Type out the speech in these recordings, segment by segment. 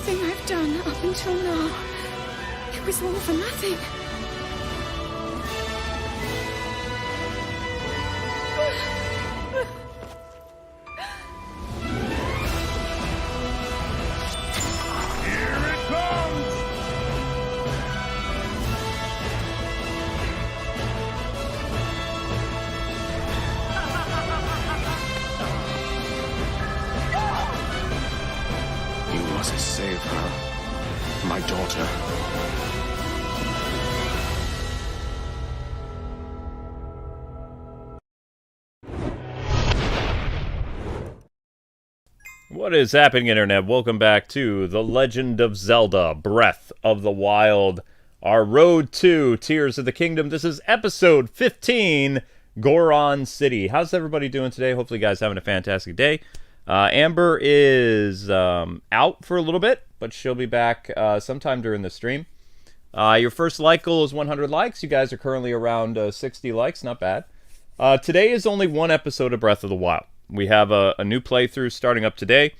Everything I've done up until now, it was all for nothing. Save her, my daughter. What is happening, Internet? Welcome back to The Legend of Zelda Breath of the Wild, our road to Tears of the Kingdom. This is episode 15, Goron City. How's everybody doing today? Hopefully you guys having a fantastic day. Amber is out for a little bit, but she'll be back sometime during the stream. Your first like goal is 100 likes. You guys are currently around 60 likes. Not bad. Today is only one episode of Breath of the Wild. We have a new playthrough starting up today.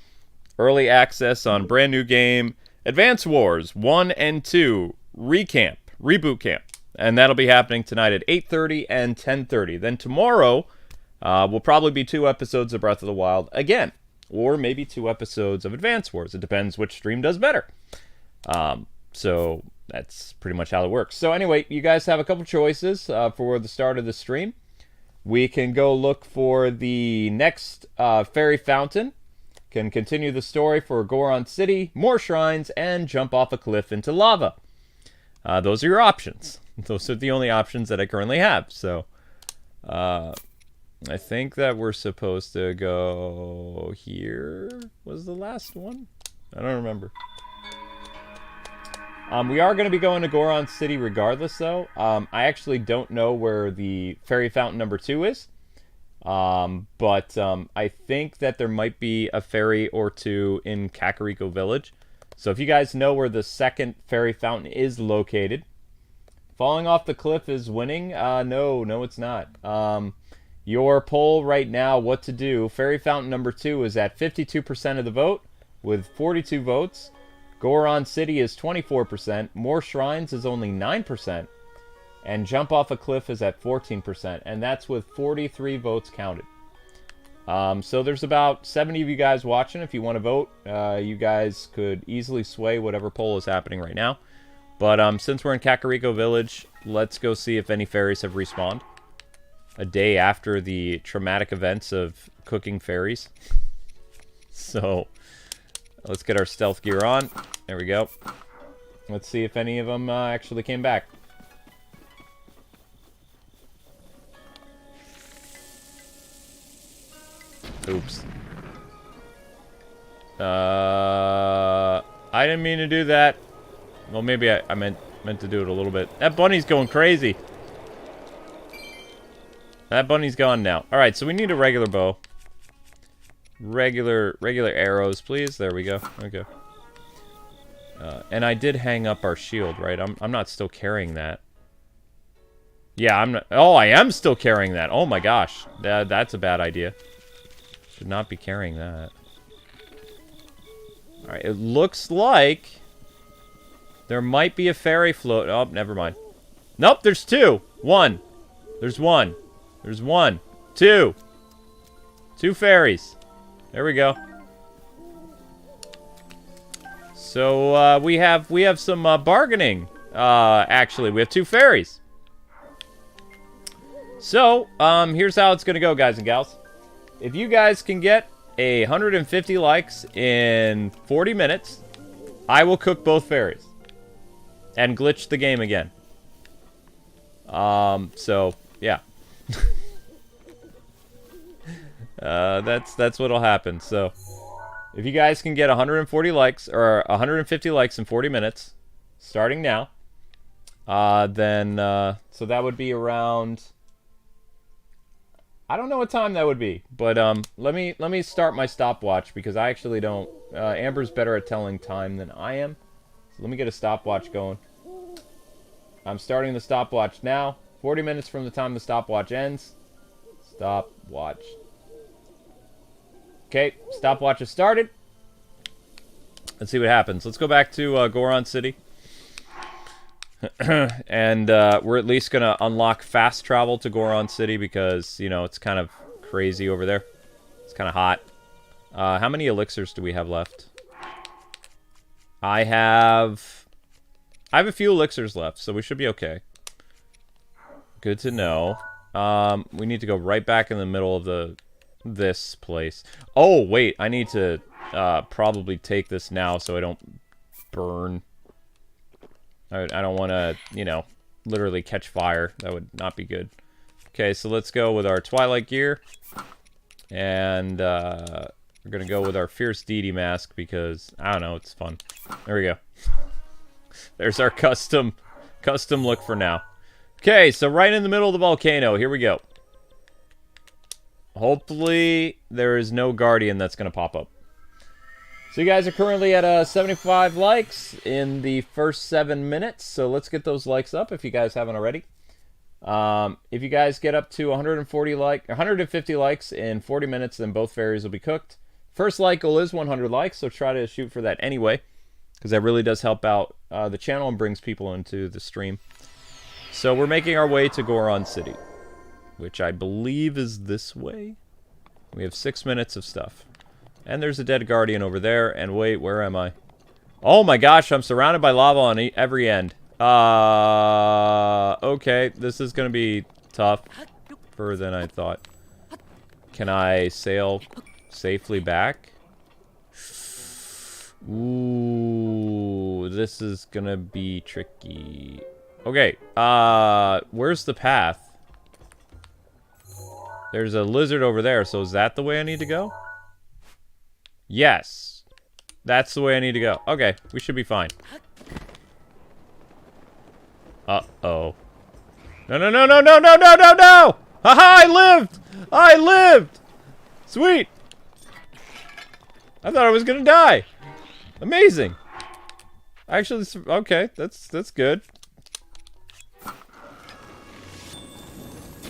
Early access on brand new game, Advance Wars 1 and 2, Reboot Camp. And that'll be happening tonight at 8:30 and 10:30. Then tomorrow will probably be 2 episodes of Breath of the Wild again. Or maybe 2 episodes of Advance Wars. It depends which stream does better. So that's pretty much how it works. So anyway, you guys have a couple choices for the start of the stream. We can go look for the next fairy fountain. Can continue the story for Goron City, more shrines, and jump off a cliff into lava. Those are your options. Those are the only options that I currently have. So I think that we're supposed to go here. Was the last one? I don't remember. We are going to be going to Goron City regardless, though. I actually don't know where the Fairy Fountain number 2 is. But I think that there might be a fairy or two in Kakariko Village. So if you guys know where the second Fairy Fountain is located. Falling off the cliff is winning? No, it's not. Your poll right now, what to do. Fairy Fountain number 2 is at 52% of the vote with 42 votes. Goron City is 24%. More Shrines is only 9%. And Jump Off a Cliff is at 14%. And that's with 43 votes counted. So there's about 70 of you guys watching. If you want to vote, you guys could easily sway whatever poll is happening right now. But since we're in Kakariko Village, let's go see if any fairies have respawned. A day after the traumatic events of cooking fairies. So, let's get our stealth gear on. There we go. Let's see if any of them actually came back. Oops. I didn't mean to do that. Well, maybe I meant to do it a little bit. That bunny's going crazy. That bunny's gone now. Alright, so we need a regular bow. Regular arrows, please. There we go. Okay. And I did hang up our shield, right? I'm not still carrying that. Yeah, I'm not... Oh, I am still carrying that. Oh my gosh. That's a bad idea. Should not be carrying that. Alright, it looks like... there might be a fairy float... Oh, never mind. Nope, there's 2. 1. There's 1. There's 1, 2. 2 fairies. There we go. So we have some bargaining. Actually, we have 2 fairies. So here's how it's gonna go, guys and gals. If you guys can get 150 likes in 40 minutes, I will cook both fairies and glitch the game again. So yeah. That's what'll happen. So if you guys can get 140 likes or 150 likes in 40 minutes starting now, then so that would be around, I don't know what time that would be, but let me start my stopwatch because I actually don't. Amber's better at telling time than I am. So let me get a stopwatch going. I'm starting the stopwatch now. 40 minutes from the time the stopwatch ends. Stopwatch. Okay, stopwatch has started. Let's see what happens. Let's go back to Goron City. And we're at least going to unlock fast travel to Goron City because, you know, it's kind of crazy over there. It's kind of hot. How many elixirs do we have left? I have a few elixirs left, so we should be okay. Good to know. We need to go right back in the middle of this place. Oh, wait. I need to probably take this now so I don't burn. I don't want to, you know, literally catch fire. That would not be good. Okay, so let's go with our Twilight gear. And we're going to go with our Fierce Deity mask because, I don't know, it's fun. There we go. There's our custom look for now. Okay, so right in the middle of the volcano. Here we go. Hopefully, there is no Guardian that's going to pop up. So you guys are currently at 75 likes in the first 7 minutes. So let's get those likes up if you guys haven't already. If you guys get up to 150 likes in 40 minutes, then both fairies will be cooked. First like goal is 100 likes, so try to shoot for that anyway, because that really does help out the channel and brings people into the stream. So we're making our way to Goron City, which I believe is this way. We have 6 minutes of stuff. And there's a dead guardian over there. And wait, where am I? Oh my gosh, I'm surrounded by lava on every end. Okay, this is going to be tougher than I thought. Can I sail safely back? Ooh, this is going to be tricky. Okay, where's the path? There's a lizard over there, so is that the way I need to go? Yes. That's the way I need to go. Okay, we should be fine. Uh-oh. No, no, no, no, no, no, no, no, no! Haha, I lived! I lived! Sweet! I thought I was gonna die. Amazing. Actually, okay, that's good.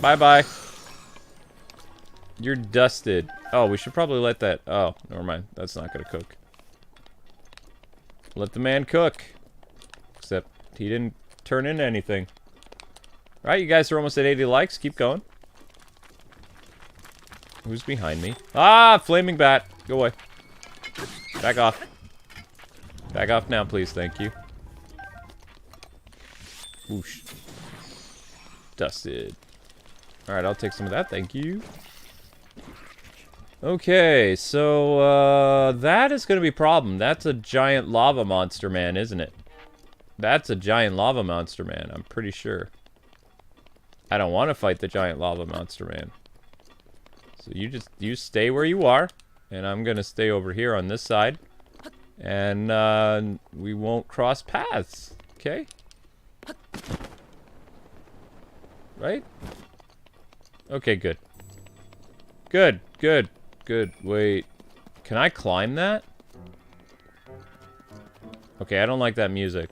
Bye-bye. You're dusted. Oh, we should probably let that... Oh, never mind. That's not gonna cook. Let the man cook. Except he didn't turn into anything. Alright, you guys are almost at 80 likes. Keep going. Who's behind me? Ah! Flaming bat. Go away. Back off. Back off now, please. Thank you. Whoosh. Dusted. Alright, I'll take some of that. Thank you. Okay, so, that is gonna be a problem. That's a giant lava monster man, isn't it? That's a giant lava monster man, I'm pretty sure. I don't want to fight the giant lava monster man. So you stay where you are, and I'm gonna stay over here on this side. And, we won't cross paths, okay? Right? Okay, good. Good, good. Good. Wait. Can I climb that? Okay, I don't like that music.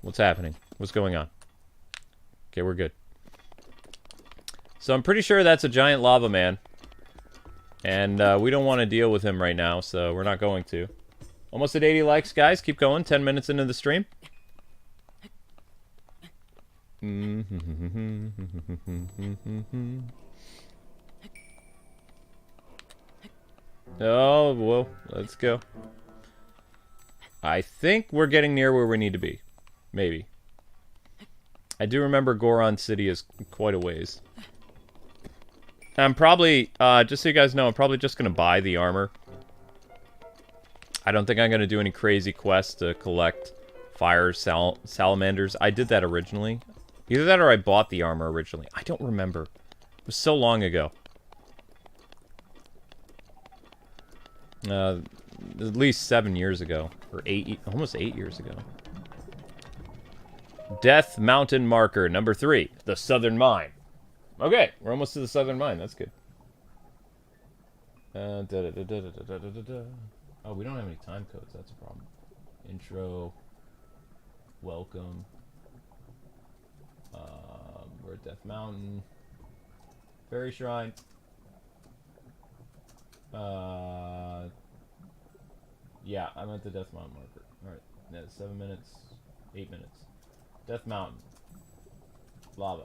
What's happening? What's going on? Okay, we're good. So I'm pretty sure that's a giant lava man. And we don't want to deal with him right now, so we're not going to. Almost at 80 likes, guys. Keep going. 10 minutes into the stream. Oh, well, let's go. I think we're getting near where we need to be. Maybe. I do remember Goron City is quite a ways. I'm probably, just so you guys know, I'm probably just going to buy the armor. I don't think I'm going to do any crazy quests to collect fire salamanders. I did that originally. Either that or I bought the armor originally. I don't remember. It was so long ago. At least 7 years ago. Or almost 8 years ago. Death Mountain Marker, number 3. The Southern Mine. Okay, we're almost to the Southern Mine. That's good. Oh, we don't have any time codes. That's a problem. Intro. Welcome. We're at Death Mountain. Fairy Shrine. Yeah, I'm at the Death Mountain marker. Alright, that's 7 minutes, 8 minutes. Death Mountain. Lava.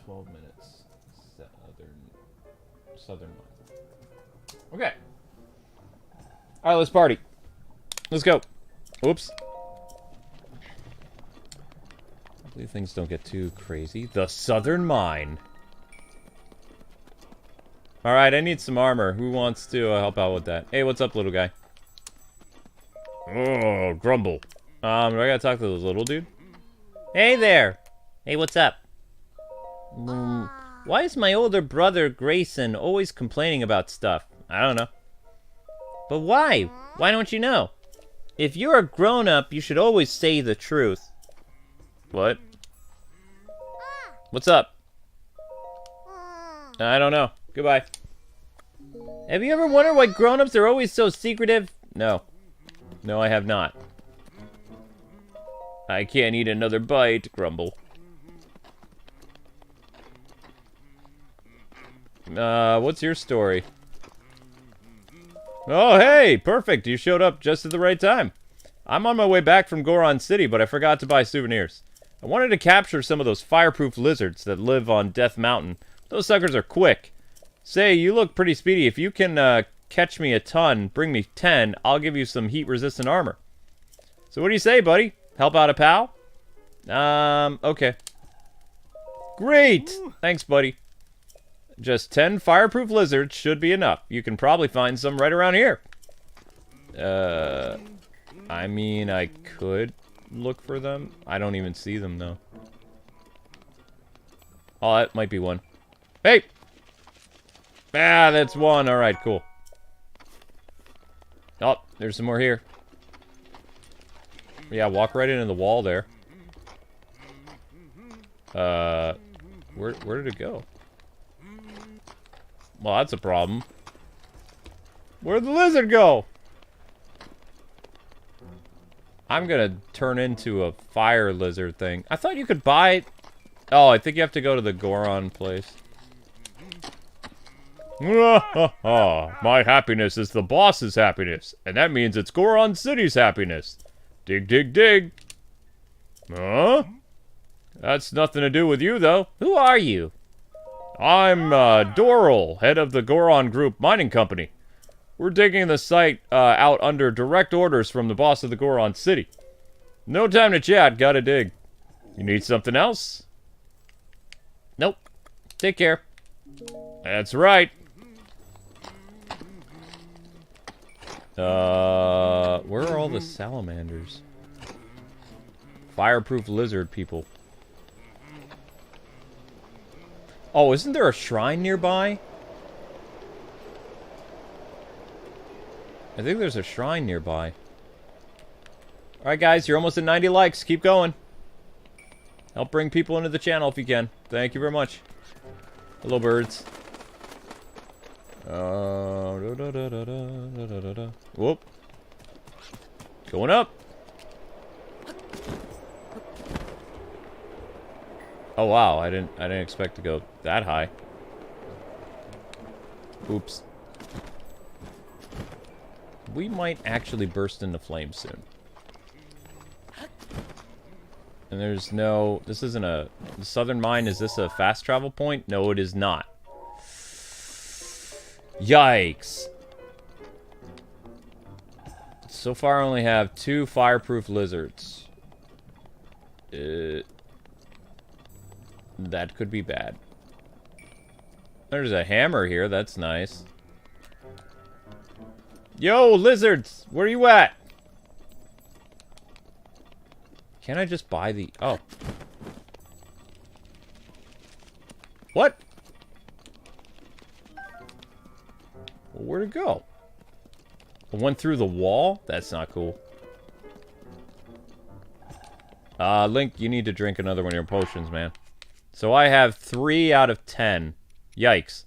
12 minutes. Southern line. Okay. Alright, let's party. Let's go. Oops. Hopefully things don't get too crazy. The Southern Mine. Alright, I need some armor. Who wants to help out with that? Hey, what's up, little guy? Oh, grumble. Do I gotta talk to this little dude? Hey there! Hey, what's up? Why is my older brother, Grayson, always complaining about stuff? I don't know. But why? Why don't you know? If you're a grown-up, you should always say the truth. What? What's up? I don't know. Goodbye. Have you ever wondered why grown-ups are always so secretive? No. No, I have not. I can't eat another bite, grumble. What's your story? Oh, hey! Perfect! You showed up just at the right time. I'm on my way back from Goron City, but I forgot to buy souvenirs. I wanted to capture some of those fireproof lizards that live on Death Mountain. Those suckers are quick. Say, you look pretty speedy. If you can, catch me a ton, bring me 10, I'll give you some heat-resistant armor. So what do you say, buddy? Help out a pal? Okay. Great! Thanks, buddy. Just 10 fireproof lizards should be enough. You can probably find some right around here. I mean, I could look for them. I don't even see them, though. Oh, that might be one. Hey! Ah, that's one. Alright, cool. Oh, there's some more here. Yeah, walk right into the wall there. Where did it go? Well, that's a problem. Where'd the lizard go? I'm gonna turn into a fire lizard thing. I thought you could buy... Oh, I think you have to go to the Goron place. My happiness is the boss's happiness. And that means it's Goron City's happiness. Dig, dig, dig. Huh? That's nothing to do with you, though. Who are you? I'm, Doral, head of the Goron Group Mining Company. We're digging the site, out under direct orders from the boss of the Goron City. No time to chat, gotta dig. You need something else? Nope. Take care. That's right. Where are all the salamanders? Fireproof lizard people. Oh, isn't there a shrine nearby? I think there's a shrine nearby. Alright guys, you're almost at 90 likes. Keep going. Help bring people into the channel if you can. Thank you very much. Hello, birds. Whoop. Going up. Oh wow, I didn't expect to go that high. Oops. We might actually burst into flames soon. And there's no... This isn't a... The Southern Mine, is this a fast travel point? No, it is not. Yikes. So far I only have 2 fireproof lizards. That could be bad. There's a hammer here, that's nice. Yo, lizards! Where you at? Can't I just buy the... Oh. What? Well, where'd it go? It went through the wall? That's not cool. Link, you need to drink another one of your potions, man. So I have 3 out of 10. Yikes.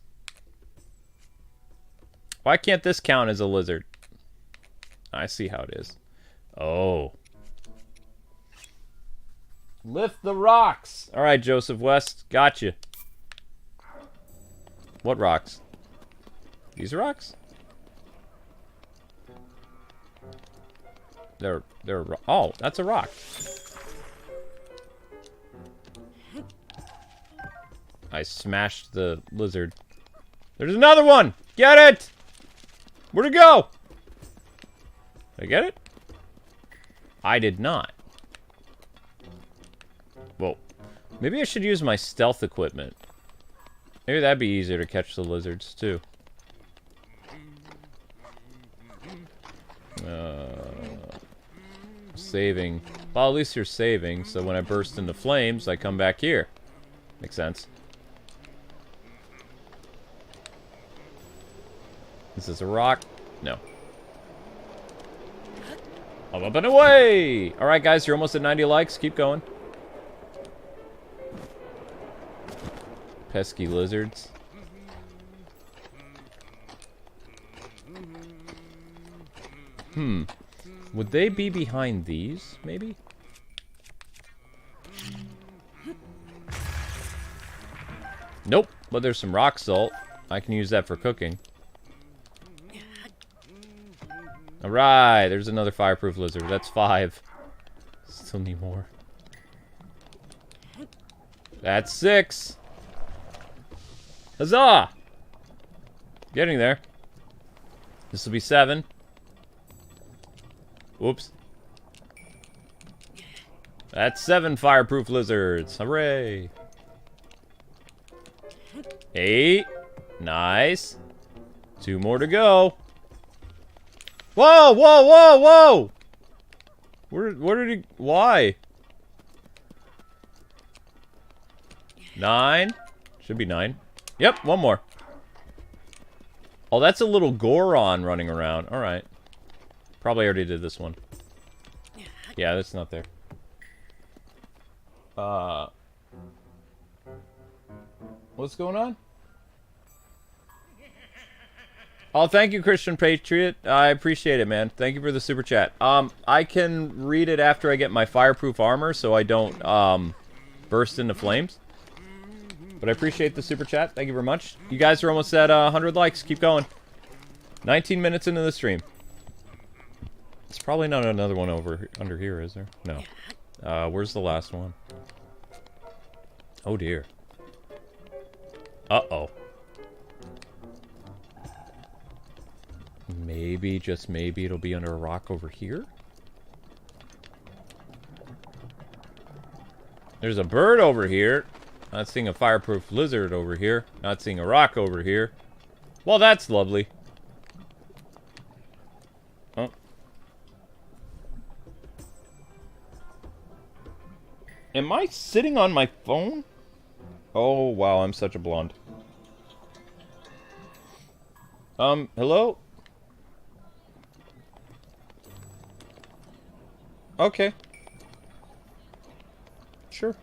Why can't this count as a lizard? I see how it is. Oh. Lift the rocks! Alright, Joseph West. Gotcha. What rocks? These rocks? They're oh, that's a rock. I smashed the lizard. There's another one! Get it! Where'd it go? Did I get it? I did not. Well, maybe I should use my stealth equipment. Maybe that'd be easier to catch the lizards, too. Saving. Well, at least you're saving, so when I burst into flames, I come back here. Makes sense. Is this a rock? No. I'm up and away! Alright, guys, you're almost at 90 likes. Keep going. Pesky lizards. Would they be behind these, maybe? Nope, but there's some rock salt. I can use that for cooking. Alright, there's another fireproof lizard. That's 5. Still need more. That's 6. Huzzah! Getting there. This will be 7. Whoops. That's 7 fireproof lizards. Hooray! 8. Nice. 2 more to go. Whoa, whoa, whoa, whoa! Where did he... Why? 9. Should be 9. Yep, 1 more. Oh, that's a little Goron running around. Alright. Probably already did this one. Yeah, that's not there. What's going on? Oh, thank you, Christian Patriot. I appreciate it, man. Thank you for the super chat. I can read it after I get my fireproof armor, so I don't, burst into flames. But I appreciate the super chat. Thank you very much. You guys are almost at 100 likes. Keep going. 19 minutes into the stream. It's probably not another one under here, is there? No. Where's the last one? Oh, dear. Uh-oh. Maybe, just maybe, it'll be under a rock over here? There's a bird over here. Not seeing a fireproof lizard over here. Not seeing a rock over here. Well, that's lovely. Oh. Am I sitting on my phone? Oh, wow, I'm such a blonde. Hello? Okay. Sure.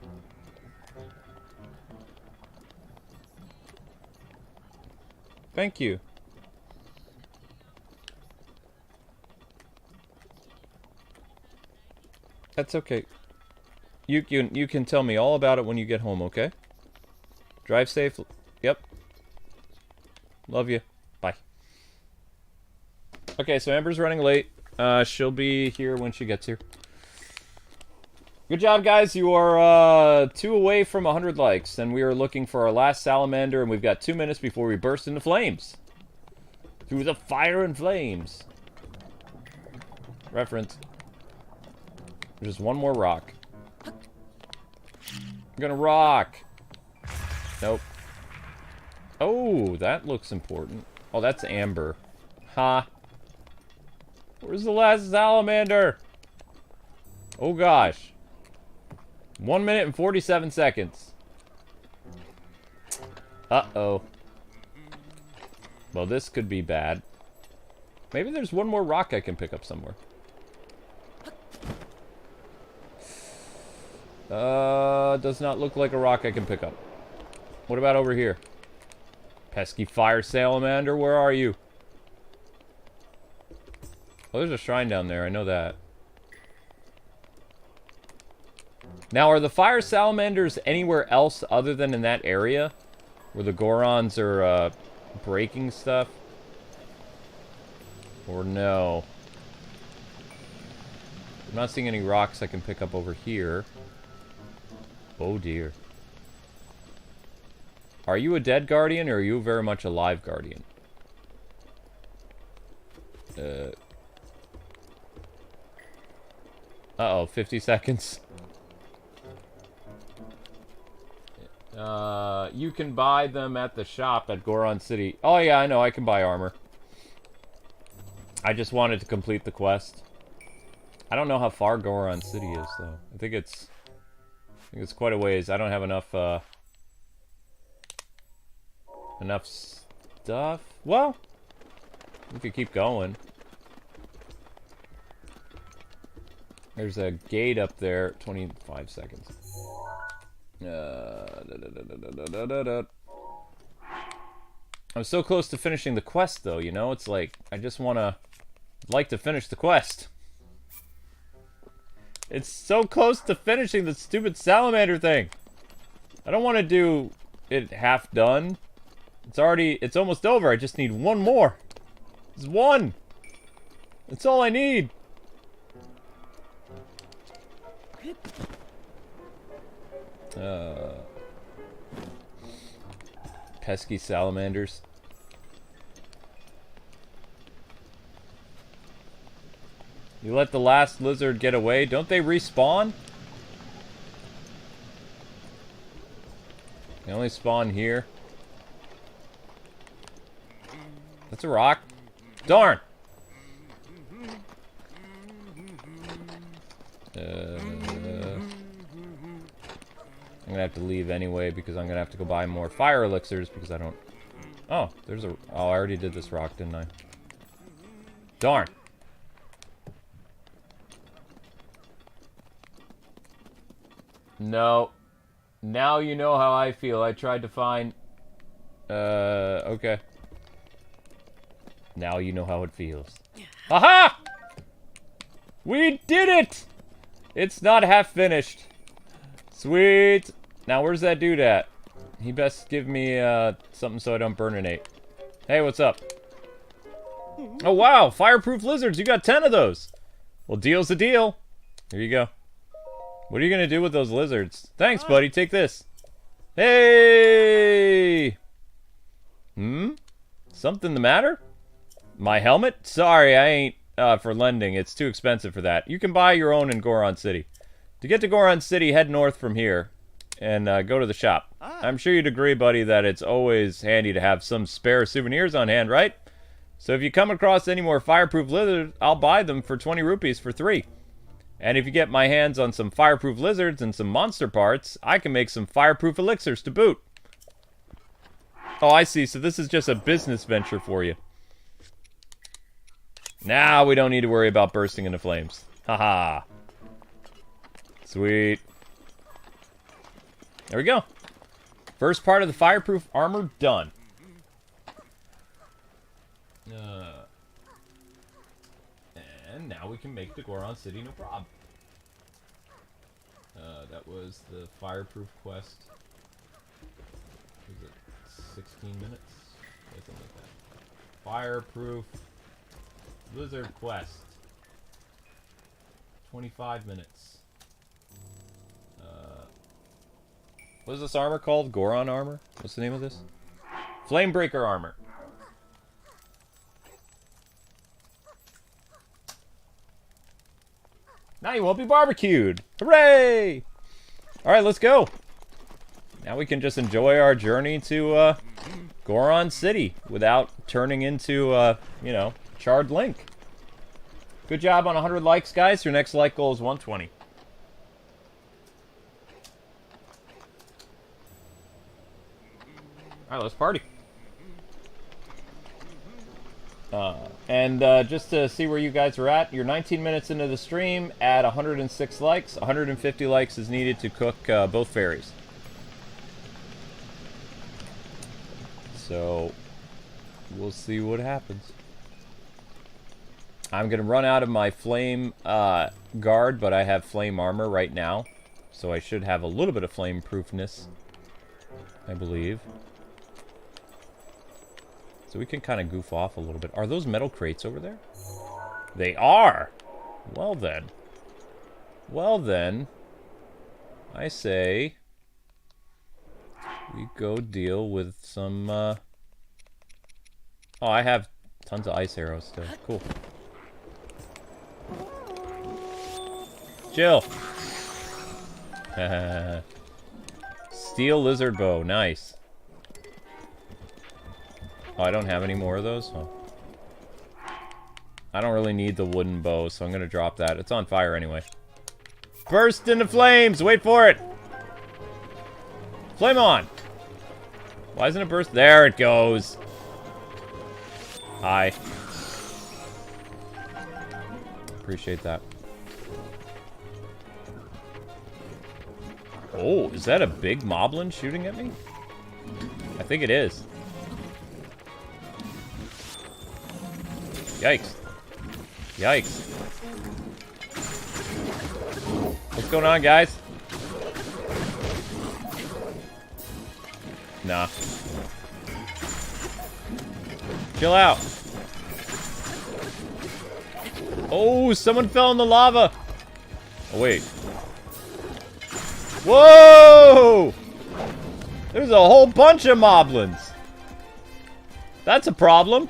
Thank you. That's okay. You can tell me all about it when you get home, okay? Drive safe. Yep. Love you. Bye. Okay, so Amber's running late. She'll be here when she gets here. Good job, guys. You are 2 away from 100 likes, and we are looking for our last salamander, and we've got 2 minutes before we burst into flames. Through the fire and flames. Reference. There's just 1 more rock. I'm gonna rock. Nope. Oh, that looks important. Oh, that's amber. Ha. Where's the last salamander? Oh, gosh. 1 minute and 47 seconds. Uh-oh. Well, this could be bad. Maybe there's 1 more rock I can pick up somewhere. Does not look like a rock I can pick up. What about over here? Pesky fire salamander, where are you? Oh, there's a shrine down there, I know that. Now, are the fire salamanders anywhere else other than in that area? Where the Gorons are, breaking stuff? Or no? I'm not seeing any rocks I can pick up over here. Oh dear. Are you a dead guardian, or are you very much a live guardian? Uh-oh, 50 seconds. You can buy them at the shop at Goron City. Oh yeah, I know, I can buy armor. I just wanted to complete the quest. I don't know how far Goron City is, though. I think it's quite a ways. I don't have enough, enough stuff. Well, we could keep going. There's a gate up there. 25 seconds. I'm so close to finishing the quest, though, you know? It's like, I just like to finish the quest. It's so close to finishing the stupid salamander thing. I don't want to do it half done. It's almost over. I just need one more. It's one. That's all I need. Pesky salamanders. You let the last lizard get away. Don't they respawn? They only spawn here. That's a rock. Darn! I'm gonna have to leave anyway because I'm gonna have to go buy more fire elixirs because I don't... Oh, there's a... Oh, I already did this rock, didn't I? Darn! No. Now you know how I feel. I tried to find... okay. Now you know how it feels. Aha! We did it! It's not half finished. Sweet. Now where's that dude at? He best give me something so I don't burninate. Hey, what's up? Oh wow, fireproof lizards. You got 10 of those. Well, deal's a deal. Here you go. What are you gonna do with those lizards? Thanks, buddy. Take this. Hey! Something the matter? My helmet? Sorry, I ain't for lending. It's too expensive for that. You can buy your own in Goron City. To get to Goron City, head north from here and go to the shop. I'm sure you'd agree, buddy, that it's always handy to have some spare souvenirs on hand, right? So if you come across any more fireproof lizards, I'll buy them for 20 rupees for 3. And if you get my hands on some fireproof lizards and some monster parts, I can make some fireproof elixirs to boot. Oh, I see. So this is just a business venture for you. Now we don't need to worry about bursting into flames. Haha. Sweet. There we go. First part of the fireproof armor done. And now we can make the Goron City, no problem. That was the fireproof quest. Was it 16 minutes? Something like that. Fireproof Lizard quest. 25 minutes. What is this armor called? Goron armor? What's the name of this? FlameBreaker Armor. Now you won't be barbecued! Hooray! Alright, let's go! Now we can just enjoy our journey to, Goron City without turning into, you know, Charred Link. Good job on 100 likes, guys. Your next like goal is 120. Alright, let's party. Just to see where you guys are at, you're 19 minutes into the stream at 106 likes. 150 likes is needed to cook both fairies. So, we'll see what happens. I'm going to run out of my flame guard, but I have flame armor right now. So I should have a little bit of flame proofness, I believe. So we can kind of goof off a little bit. Are those metal crates over there? They are! Well then. Well then. I say... we go deal with some, Oh, I have tons of ice arrows still. Cool. Chill! Steel lizard bow. Nice. Oh, I don't have any more of those? Oh. I don't really need the wooden bow, so I'm gonna drop that. It's on fire anyway. Burst into flames! Wait for it! Flame on! Why isn't it burst? There it goes! Hi. Appreciate that. Oh, is that a big moblin shooting at me? I think it is. Yikes. Yikes. What's going on, guys? Nah. Chill out. Oh, someone fell in the lava. Oh, wait. Whoa! There's a whole bunch of moblins. That's a problem.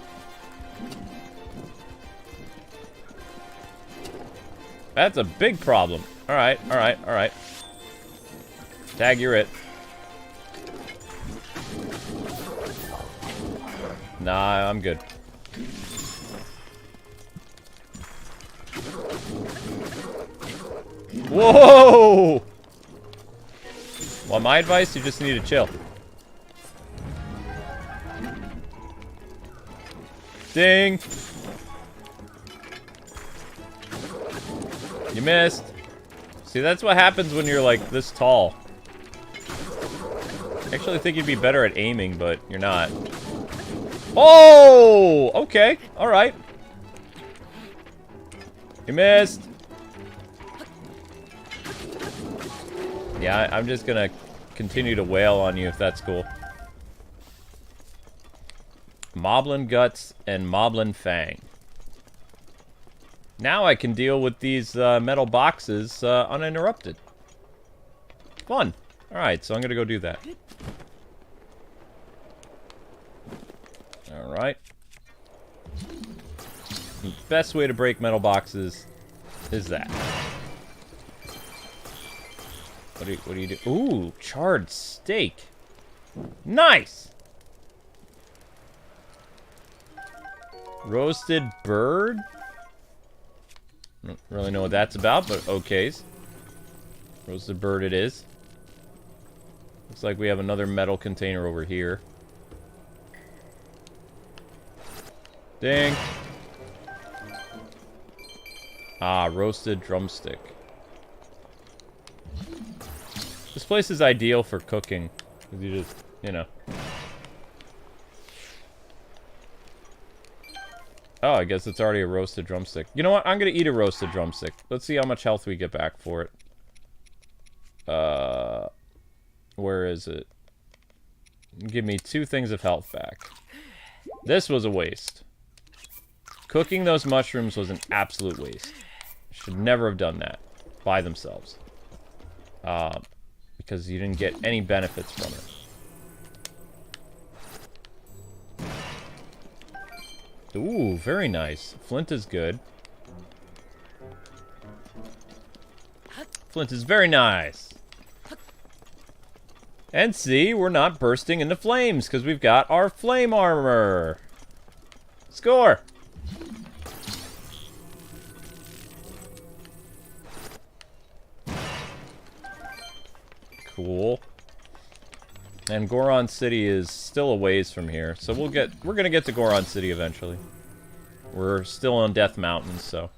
That's a big problem. Alright, alright, alright. Tag, you're it. Nah, I'm good. Whoa! Well, my advice, you just need to chill. Ding! You missed. See, that's what happens when you're, like, this tall. I actually think you'd be better at aiming, but you're not. Oh! Okay. Alright. You missed. Yeah, I'm just gonna continue to wail on you if that's cool. Moblin Guts and Moblin Fang. Now I can deal with these metal boxes uninterrupted. Fun. Alright, so I'm gonna go do that. Alright. The best way to break metal boxes is that. What do you do? Ooh, charred steak. Nice! Roasted bird? I don't really know what that's about, but okays. Roasted bird it is. Looks like we have another metal container over here. Ding! Ah, roasted drumstick. This place is ideal for cooking. You just, you know. Oh, I guess it's already a roasted drumstick. You know what? I'm gonna eat a roasted drumstick. Let's see how much health we get back for it. Where is it? Give me 2 things of health back. This was a waste. Cooking those mushrooms was an absolute waste. Should never have done that by themselves. Because you didn't get any benefits from it. Ooh, very nice. Flint is good. Flint is very nice. And see, we're not bursting into flames because we've got our flame armor. Score! Cool. And Goron City is still a ways from here, so we're gonna get to Goron City eventually. We're still on Death Mountain, so.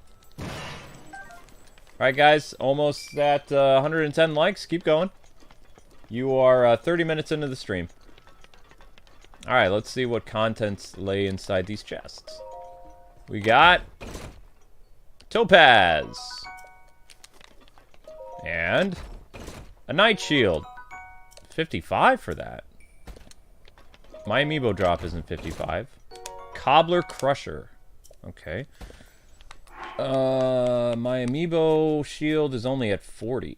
Alright guys, almost at 110 likes. Keep going. You are 30 minutes into the stream. Alright, let's see what contents lay inside these chests. We got Topaz. And a Night Shield. 55 for that. My amiibo drop isn't 55. Cobbler Crusher. Okay. My amiibo shield is only at 40.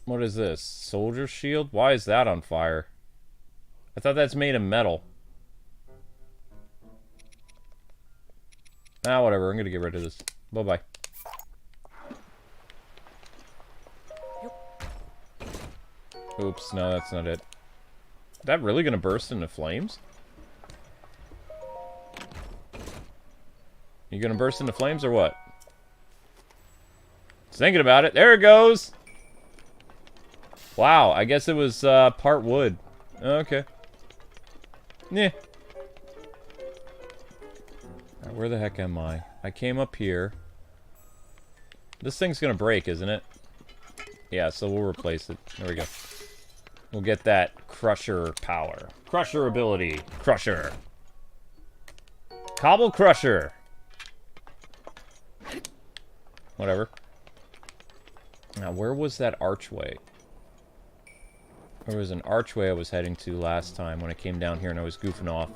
What is this? Soldier shield? Why is that on fire? I thought that's made of metal. Ah, whatever. I'm gonna get rid of this. Bye-bye. Oops, no, that's not it. Is that really gonna burst into flames? You gonna burst into flames or what? Just thinking about it. There it goes! Wow, I guess it was part wood. Okay. Yeah. Right, where the heck am I? I came up here. This thing's gonna break, isn't it? Yeah, so we'll replace it. There we go. We'll get that crusher power. Crusher ability. Crusher. Cobble Crusher. Whatever. Now, where was that archway? There was an archway I was heading to last time when I came down here and I was goofing off.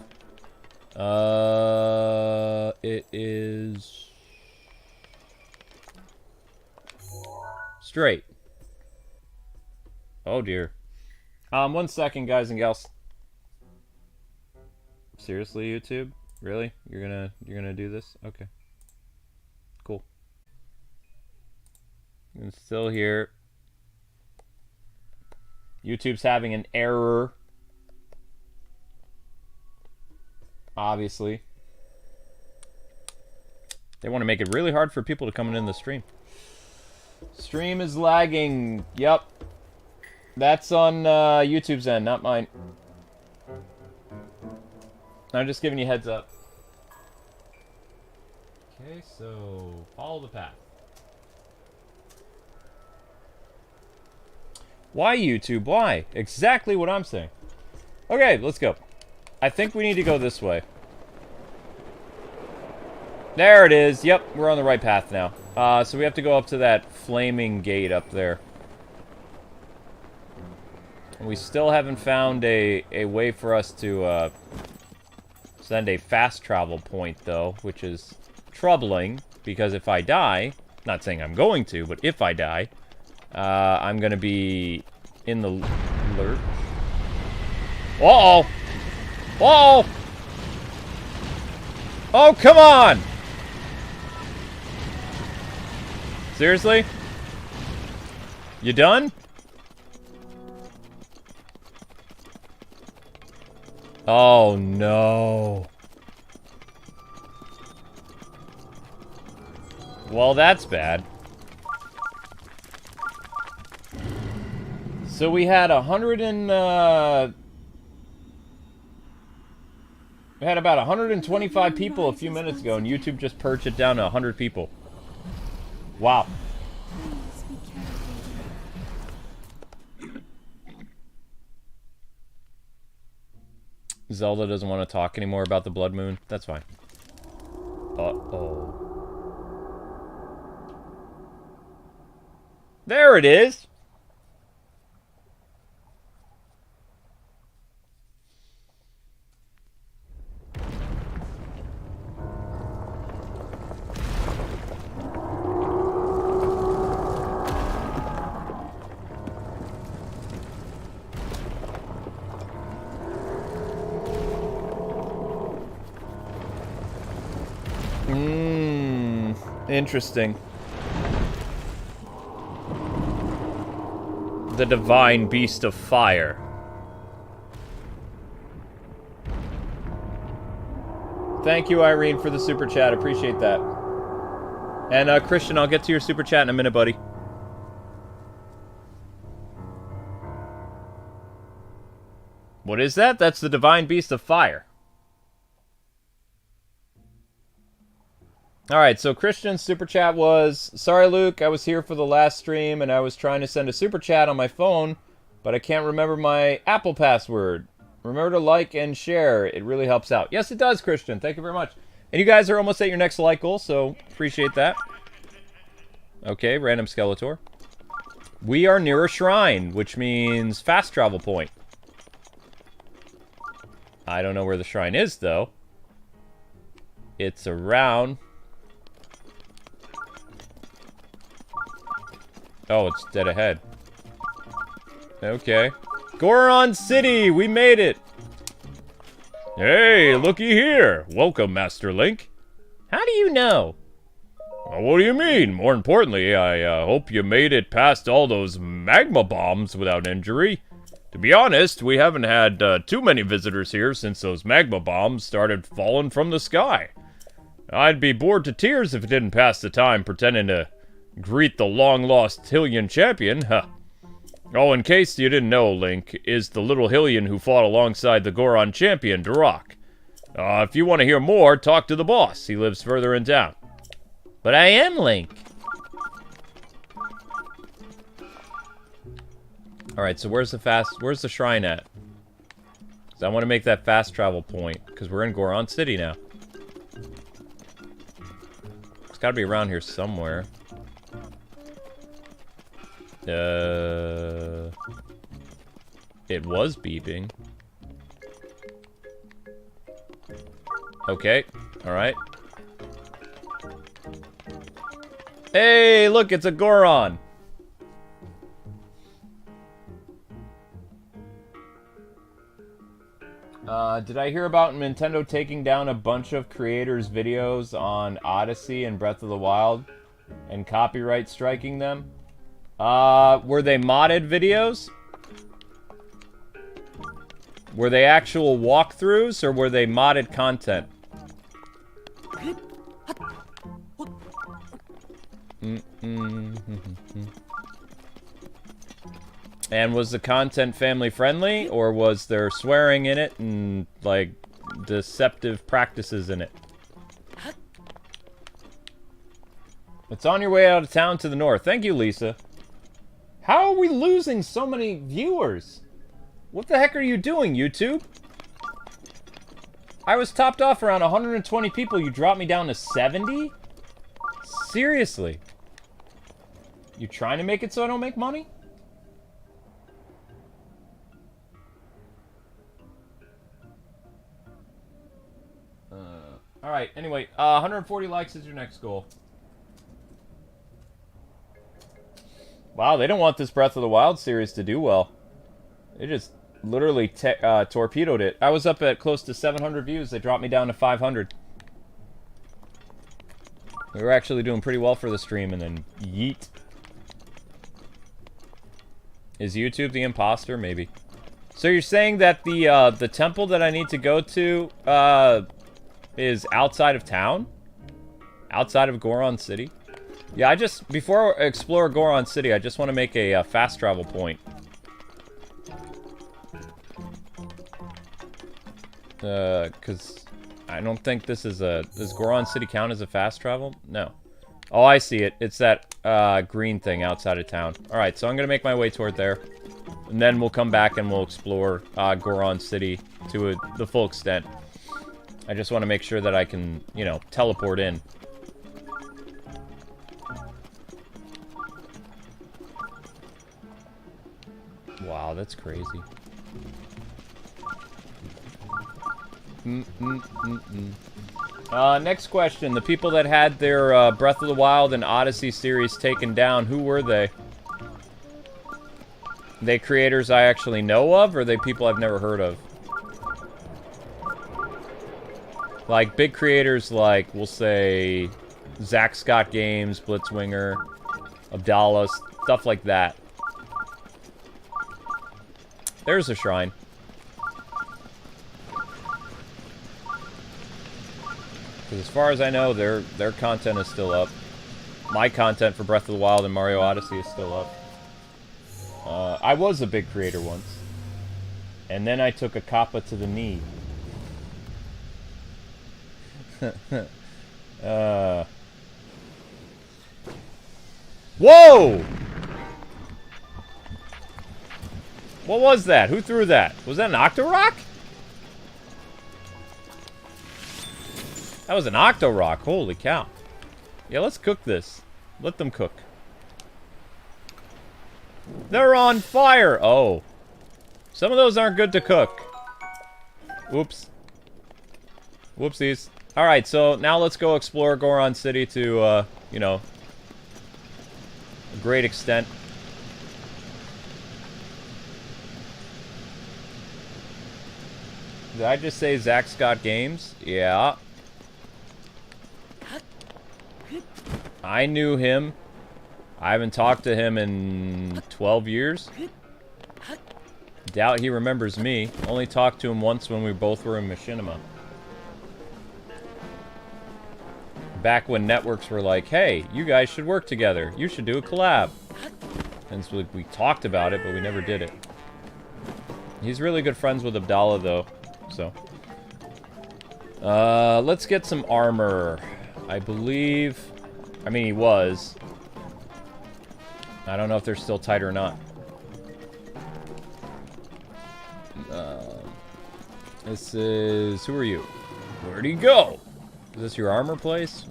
It is... straight. Oh, dear. 1 second, guys and gals. Seriously, YouTube? Really? You're gonna do this? Okay. Cool. I'm still here. YouTube's having an error. Obviously. They want to make it really hard for people to come in the stream. Stream is lagging. Yep. That's on YouTube's end, not mine. I'm just giving you a heads up. Okay, so follow the path. Why, YouTube? Why? Exactly what I'm saying. Okay, let's go. I think we need to go this way. There it is. Yep, we're on the right path now. So we have to go up to that flaming gate up there. We still haven't found a way for us to send a fast travel point, though, which is troubling, because if I die, not saying I'm going to, but if I die, I'm gonna be in the lurch. Uh-oh! Uh-oh! Oh, come on! Seriously? You done? Oh, no. Well, that's bad. So we had we had about 125 people a few minutes ago, and YouTube just purged it down to 100 people. Wow. Zelda doesn't want to talk anymore about the Blood Moon. That's fine. Uh-oh. There it is! Interesting. The Divine Beast of Fire. Thank you, Irene, for the super chat. Appreciate that. And, Christian, I'll get to your super chat in a minute, buddy. What is that? That's the Divine Beast of Fire. Alright, so Christian's super chat was, sorry Luke, I was here for the last stream and I was trying to send a super chat on my phone, but I can't remember my Apple password. Remember to like and share. It really helps out. Yes, it does, Christian. Thank you very much. And you guys are almost at your next like goal, so appreciate that. Okay, random Skeletor. We are near a shrine, which means fast travel point. I don't know where the shrine is, though. It's around... Oh, it's dead ahead. Okay. Goron City! We made it! Hey, looky here! Welcome, Master Link. How do you know? Well, what do you mean? More importantly, I hope you made it past all those magma bombs without injury. To be honest, we haven't had too many visitors here since those magma bombs started falling from the sky. I'd be bored to tears if it didn't pass the time pretending to greet the long-lost Hylian champion, huh? Oh, in case you didn't know, Link is the little Hylian who fought alongside the Goron champion, Durak. If you want to hear more, talk to the boss. He lives further in town. But I am Link. Alright, so where's the shrine at? 'Cause I want to make that fast travel point, because we're in Goron City now. It's gotta be around here somewhere. It was beeping. Okay, alright. Hey, look, it's a Goron! Did I hear about Nintendo taking down a bunch of creators' videos on Odyssey and Breath of the Wild and copyright striking them? Were they modded videos? Were they actual walkthroughs, or were they modded content? And was the content family friendly, or was there swearing in it and, like, deceptive practices in it? It's on your way out of town to the north. Thank you, Lisa. How are we losing so many viewers? What the heck are you doing, YouTube? I was topped off around 120 people. You dropped me down to 70? Seriously? You trying to make it so I don't make money? Alright, anyway, 140 likes is your next goal. Wow, they don't want this Breath of the Wild series to do well. They just literally torpedoed it. I was up at close to 700 views. They dropped me down to 500. We were actually doing pretty well for the stream, and then yeet. Is YouTube the imposter? Maybe. So you're saying that the temple that I need to go to is outside of town? Outside of Goron City? Yeah, before I explore Goron City, I just want to make a fast travel point. Because I don't think this is does Goron City count as a fast travel? No. Oh, I see it. It's that green thing outside of town. Alright, so I'm going to make my way toward there. And then we'll come back and we'll explore Goron City to the full extent. I just want to make sure that I can, you know, teleport in. Wow, that's crazy. Next question. The people that had their Breath of the Wild and Odyssey series taken down, who were they? They creators I actually know of, or are they people I've never heard of? Like, big creators like, we'll say, Zach Scott Games, Blitzwinger, Abdallah, stuff like that. There's a shrine. Because as far as I know, their content is still up. My content for Breath of the Wild and Mario Odyssey is still up. I was a big creator once. And then I took a kappa to the knee. Whoa! What was that? Who threw that? Was that an Octorock? That was an Octorock. Holy cow. Yeah, let's cook this. Let them cook. They're on fire! Oh. Some of those aren't good to cook. Whoops. Whoopsies. Alright, so now let's go explore Goron City to, you know, a great extent. Did I just say Zach Scott Games? Yeah. I knew him. I haven't talked to him in 12 years. Doubt he remembers me. Only talked to him once when we both were in Machinima. Back when networks were like, hey, you guys should work together. You should do a collab. And so we talked about it, but we never did it. He's really good friends with Abdallah, though. So. Let's get some armor. I believe... I mean, he was. I don't know if they're still tight or not. This is... Who are you? Where'd he go? Is this your armor place?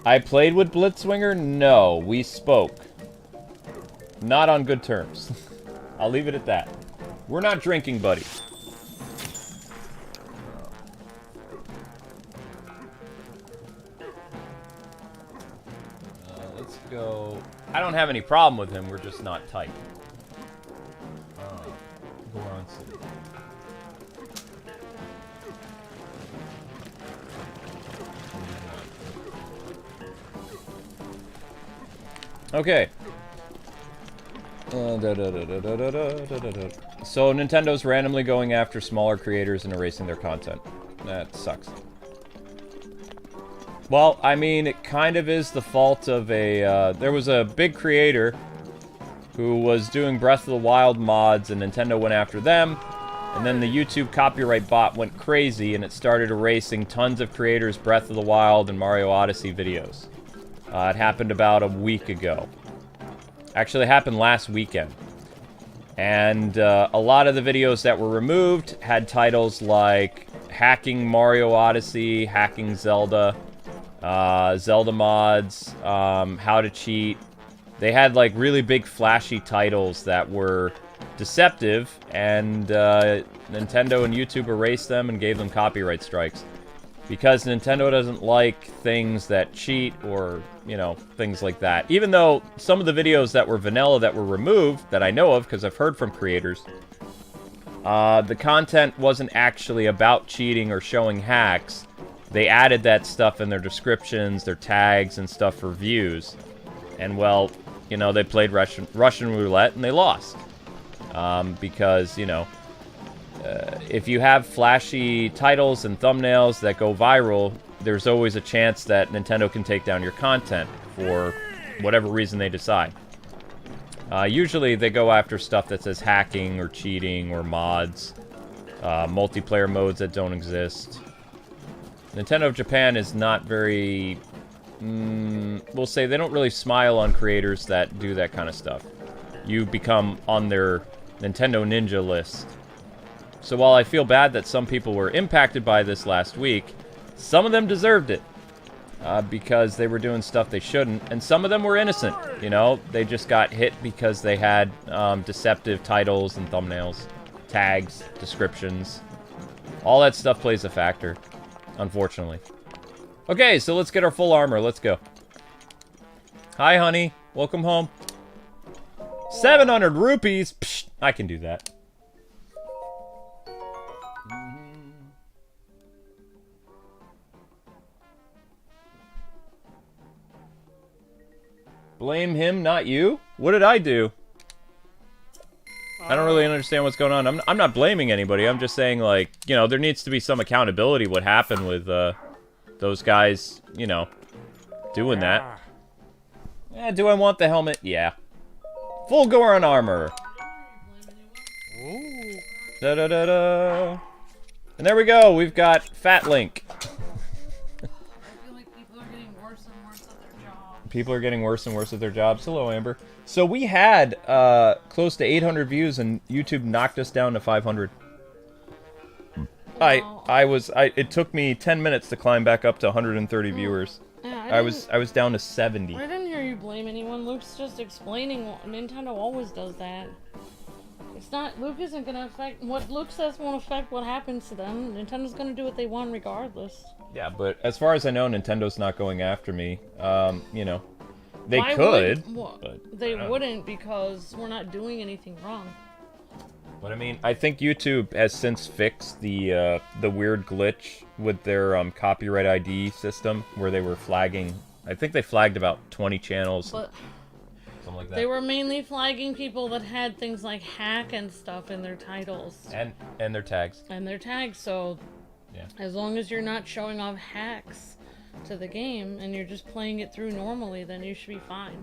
I played with Blitzwinger? No, we spoke. Not on good terms. I'll leave it at that. We're not drinking buddies. Let's go... I don't have any problem with him, we're just not tight. Goron City. Okay. So Nintendo's randomly going after smaller creators and erasing their content. That sucks. Well, I mean, it kind of is the fault of a... there was a big creator who was doing Breath of the Wild mods, and Nintendo went after them. And then the YouTube copyright bot went crazy, and it started erasing tons of creators' Breath of the Wild and Mario Odyssey videos. It happened about a week ago. Actually, it happened last weekend. And a lot of the videos that were removed had titles like Hacking Mario Odyssey, Hacking Zelda, Zelda mods, How to Cheat. They had like really big flashy titles that were deceptive, and Nintendo and YouTube erased them and gave them copyright strikes. Because Nintendo doesn't like things that cheat or, you know, things like that. Even though some of the videos that were vanilla that were removed, that I know of, because I've heard from creators, the content wasn't actually about cheating or showing hacks. They added that stuff in their descriptions, their tags, and stuff for views. And, well, you know, they played Russian roulette and they lost. Because, you know... if you have flashy titles and thumbnails that go viral, there's always a chance that Nintendo can take down your content for whatever reason they decide. Usually they go after stuff that says hacking or cheating or mods, multiplayer modes that don't exist. Nintendo of Japan is not very... we'll say they don't really smile on creators that do that kind of stuff. You become on their Nintendo Ninja list. So while I feel bad that some people were impacted by this last week, some of them deserved it. Because they were doing stuff they shouldn't. And some of them were innocent, you know? They just got hit because they had deceptive titles and thumbnails, tags, descriptions. All that stuff plays a factor, unfortunately. Okay, so let's get our full armor. Let's go. Hi, honey. Welcome home. 700 rupees? Psh, I can do that. Blame him, not you? What did I do? I don't really understand what's going on. I'm not blaming anybody. I'm just saying, like, you know, there needs to be some accountability what happened with those guys, you know, doing that. Yeah, do I want the helmet? Yeah. Full Goron armor. Da-da-da-da. And there we go. We've got Fat Link. People are getting worse and worse at their jobs. Hello, Amber. So we had close to 800 views, and YouTube knocked us down to 500. It took me 10 minutes to climb back up to 130 viewers. Yeah, I was down to 70. I didn't hear you blame anyone. Luke's just explaining. Nintendo always does that. It's not. Luke isn't gonna affect what Luke says. Won't affect what happens to them. Nintendo's gonna do what they want regardless. Yeah, but as far as I know, Nintendo's not going after me. You know, they Why could. But they wouldn't because we're not doing anything wrong. But I mean, I think YouTube has since fixed the weird glitch with their copyright ID system where they were flagging. I think they flagged about 20 channels. But something like that. they were mainly flagging people that had things like hack and stuff in their titles. And their tags. And their tags, so yeah. As long as you're not showing off hacks to the game and you're just playing it through normally, then you should be fine.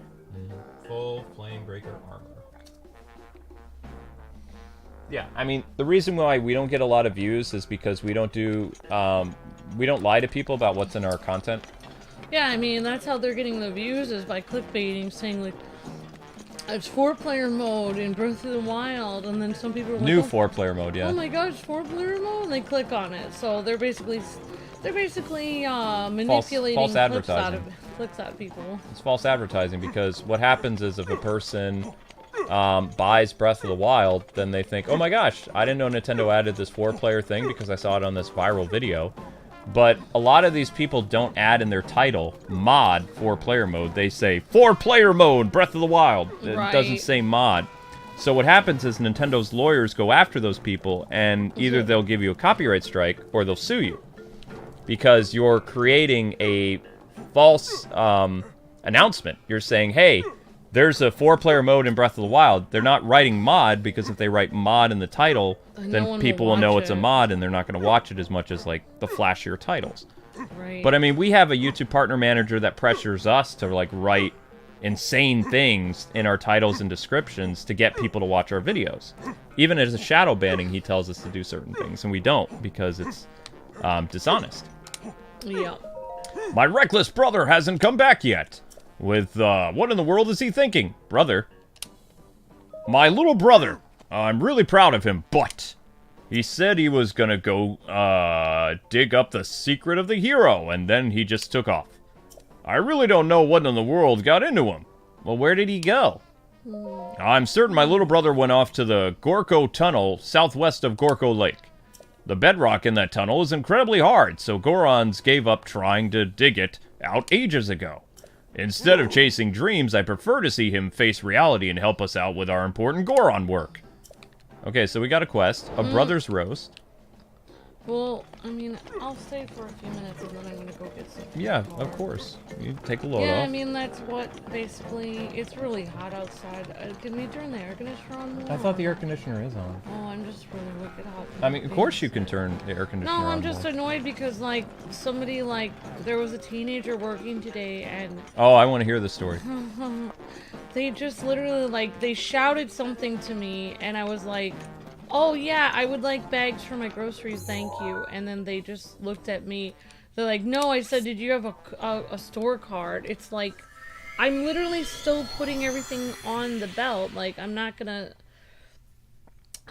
Full FlameBreaker Armor. Yeah, I mean, the reason why we don't get a lot of views is because we don't do, we don't lie to people about what's in our content. Yeah, I mean, that's how they're getting the views, is by clickbaiting, saying, like, it's 4-player mode in Breath of the Wild, and then some people are like, New 4-player mode, yeah. Oh my gosh, 4-player mode? And they click on it. So they're basically manipulating false advertising. Clicks out of people. It's false advertising because what happens is if a person buys Breath of the Wild, then they think, oh my gosh, I didn't know Nintendo added this 4-player thing because I saw it on this viral video. But a lot of these people don't add in their title mod 4-player mode. They say 4-player mode Breath of the Wild. It doesn't say mod. So what happens is Nintendo's lawyers go after those people, and either they'll give you a copyright strike or they'll sue you because you're creating a false announcement. You're saying, hey, there's a 4-player mode in Breath of the Wild. They're not writing mod because if they write mod in the title, then people will know it's a mod and they're not going to watch it as much as like the flashier titles. Right. But I mean, we have a YouTube partner manager that pressures us to like write insane things in our titles and descriptions to get people to watch our videos. Even as a shadow banning, he tells us to do certain things, and we don't because it's dishonest. Yeah. My reckless brother hasn't come back yet. With, what in the world is he thinking? Brother. My little brother. I'm really proud of him, but he said he was gonna go, dig up the secret of the hero, and then he just took off. I really don't know what in the world got into him. Well, where did he go? I'm certain my little brother went off to the Gorko Tunnel southwest of Gorko Lake. The bedrock in that tunnel is incredibly hard, so Gorons gave up trying to dig it out ages ago. Instead of chasing dreams, I prefer to see him face reality and help us out with our important Goron work. Okay, so we got a quest, a brother's roast. Well, I mean, I'll stay for a few minutes and then I'm gonna go get some. Yeah, of course. You take a load Yeah, off. I mean, that's what basically. It's really hot outside. Can we turn the air conditioner on more? I thought the air conditioner is on. Oh, I'm just really wicked hot. I mean, of course you can turn the air conditioner on. No, I'm just more. annoyed because, like, somebody, like, there was a teenager working today and Oh, I want to hear the story. they just literally, like, they shouted something to me and I was like, oh yeah, I would like bags for my groceries, thank you. And then they just looked at me. They're like, no, I said, did you have a store card? It's like, I'm literally still putting everything on the belt. Like, I'm not gonna...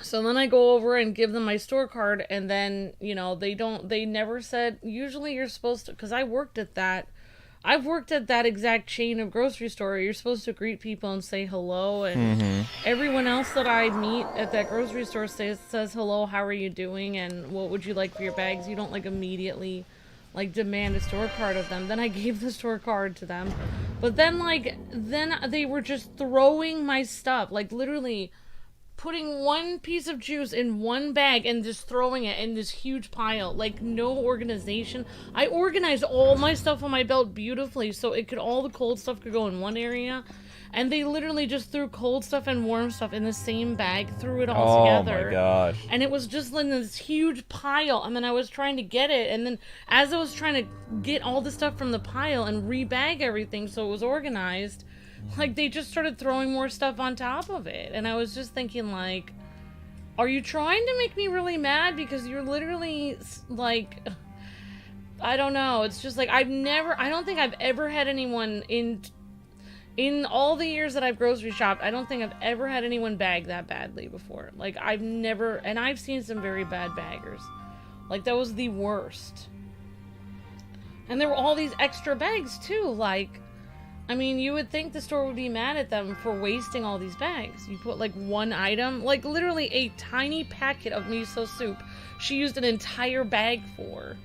So then I go over and give them my store card, and then, you know, they never said, usually you're supposed to, because I've worked at that exact chain of grocery store. You're supposed to greet people and say hello, and everyone else that I meet at that grocery store says hello, how are you doing, and what would you like for your bags. You don't, like, immediately, like, demand a store card of them. Then I gave the store card to them, but then, like, then they were just throwing my stuff, like, literally putting one piece of juice in one bag and just throwing it in this huge pile. Like, no organization. I organized all my stuff on my belt beautifully so all the cold stuff could go in one area. And they literally just threw cold stuff and warm stuff in the same bag, threw it all together. Oh my gosh. And it was just in this huge pile. And then I was trying to get it. And then as I was trying to get all the stuff from the pile and rebag everything so it was organized, like, they just started throwing more stuff on top of it. And I was just thinking, like, are you trying to make me really mad? Because you're literally, like, I don't know. It's just, like, I don't think I've ever had anyone in all the years that I've grocery shopped, I don't think I've ever had anyone bag that badly before. Like, I've never, and I've seen some very bad baggers. Like, that was the worst. And there were all these extra bags too, like, I mean, you would think the store would be mad at them for wasting all these bags. You put like one item, like literally a tiny packet of miso soup, she used an entire bag for.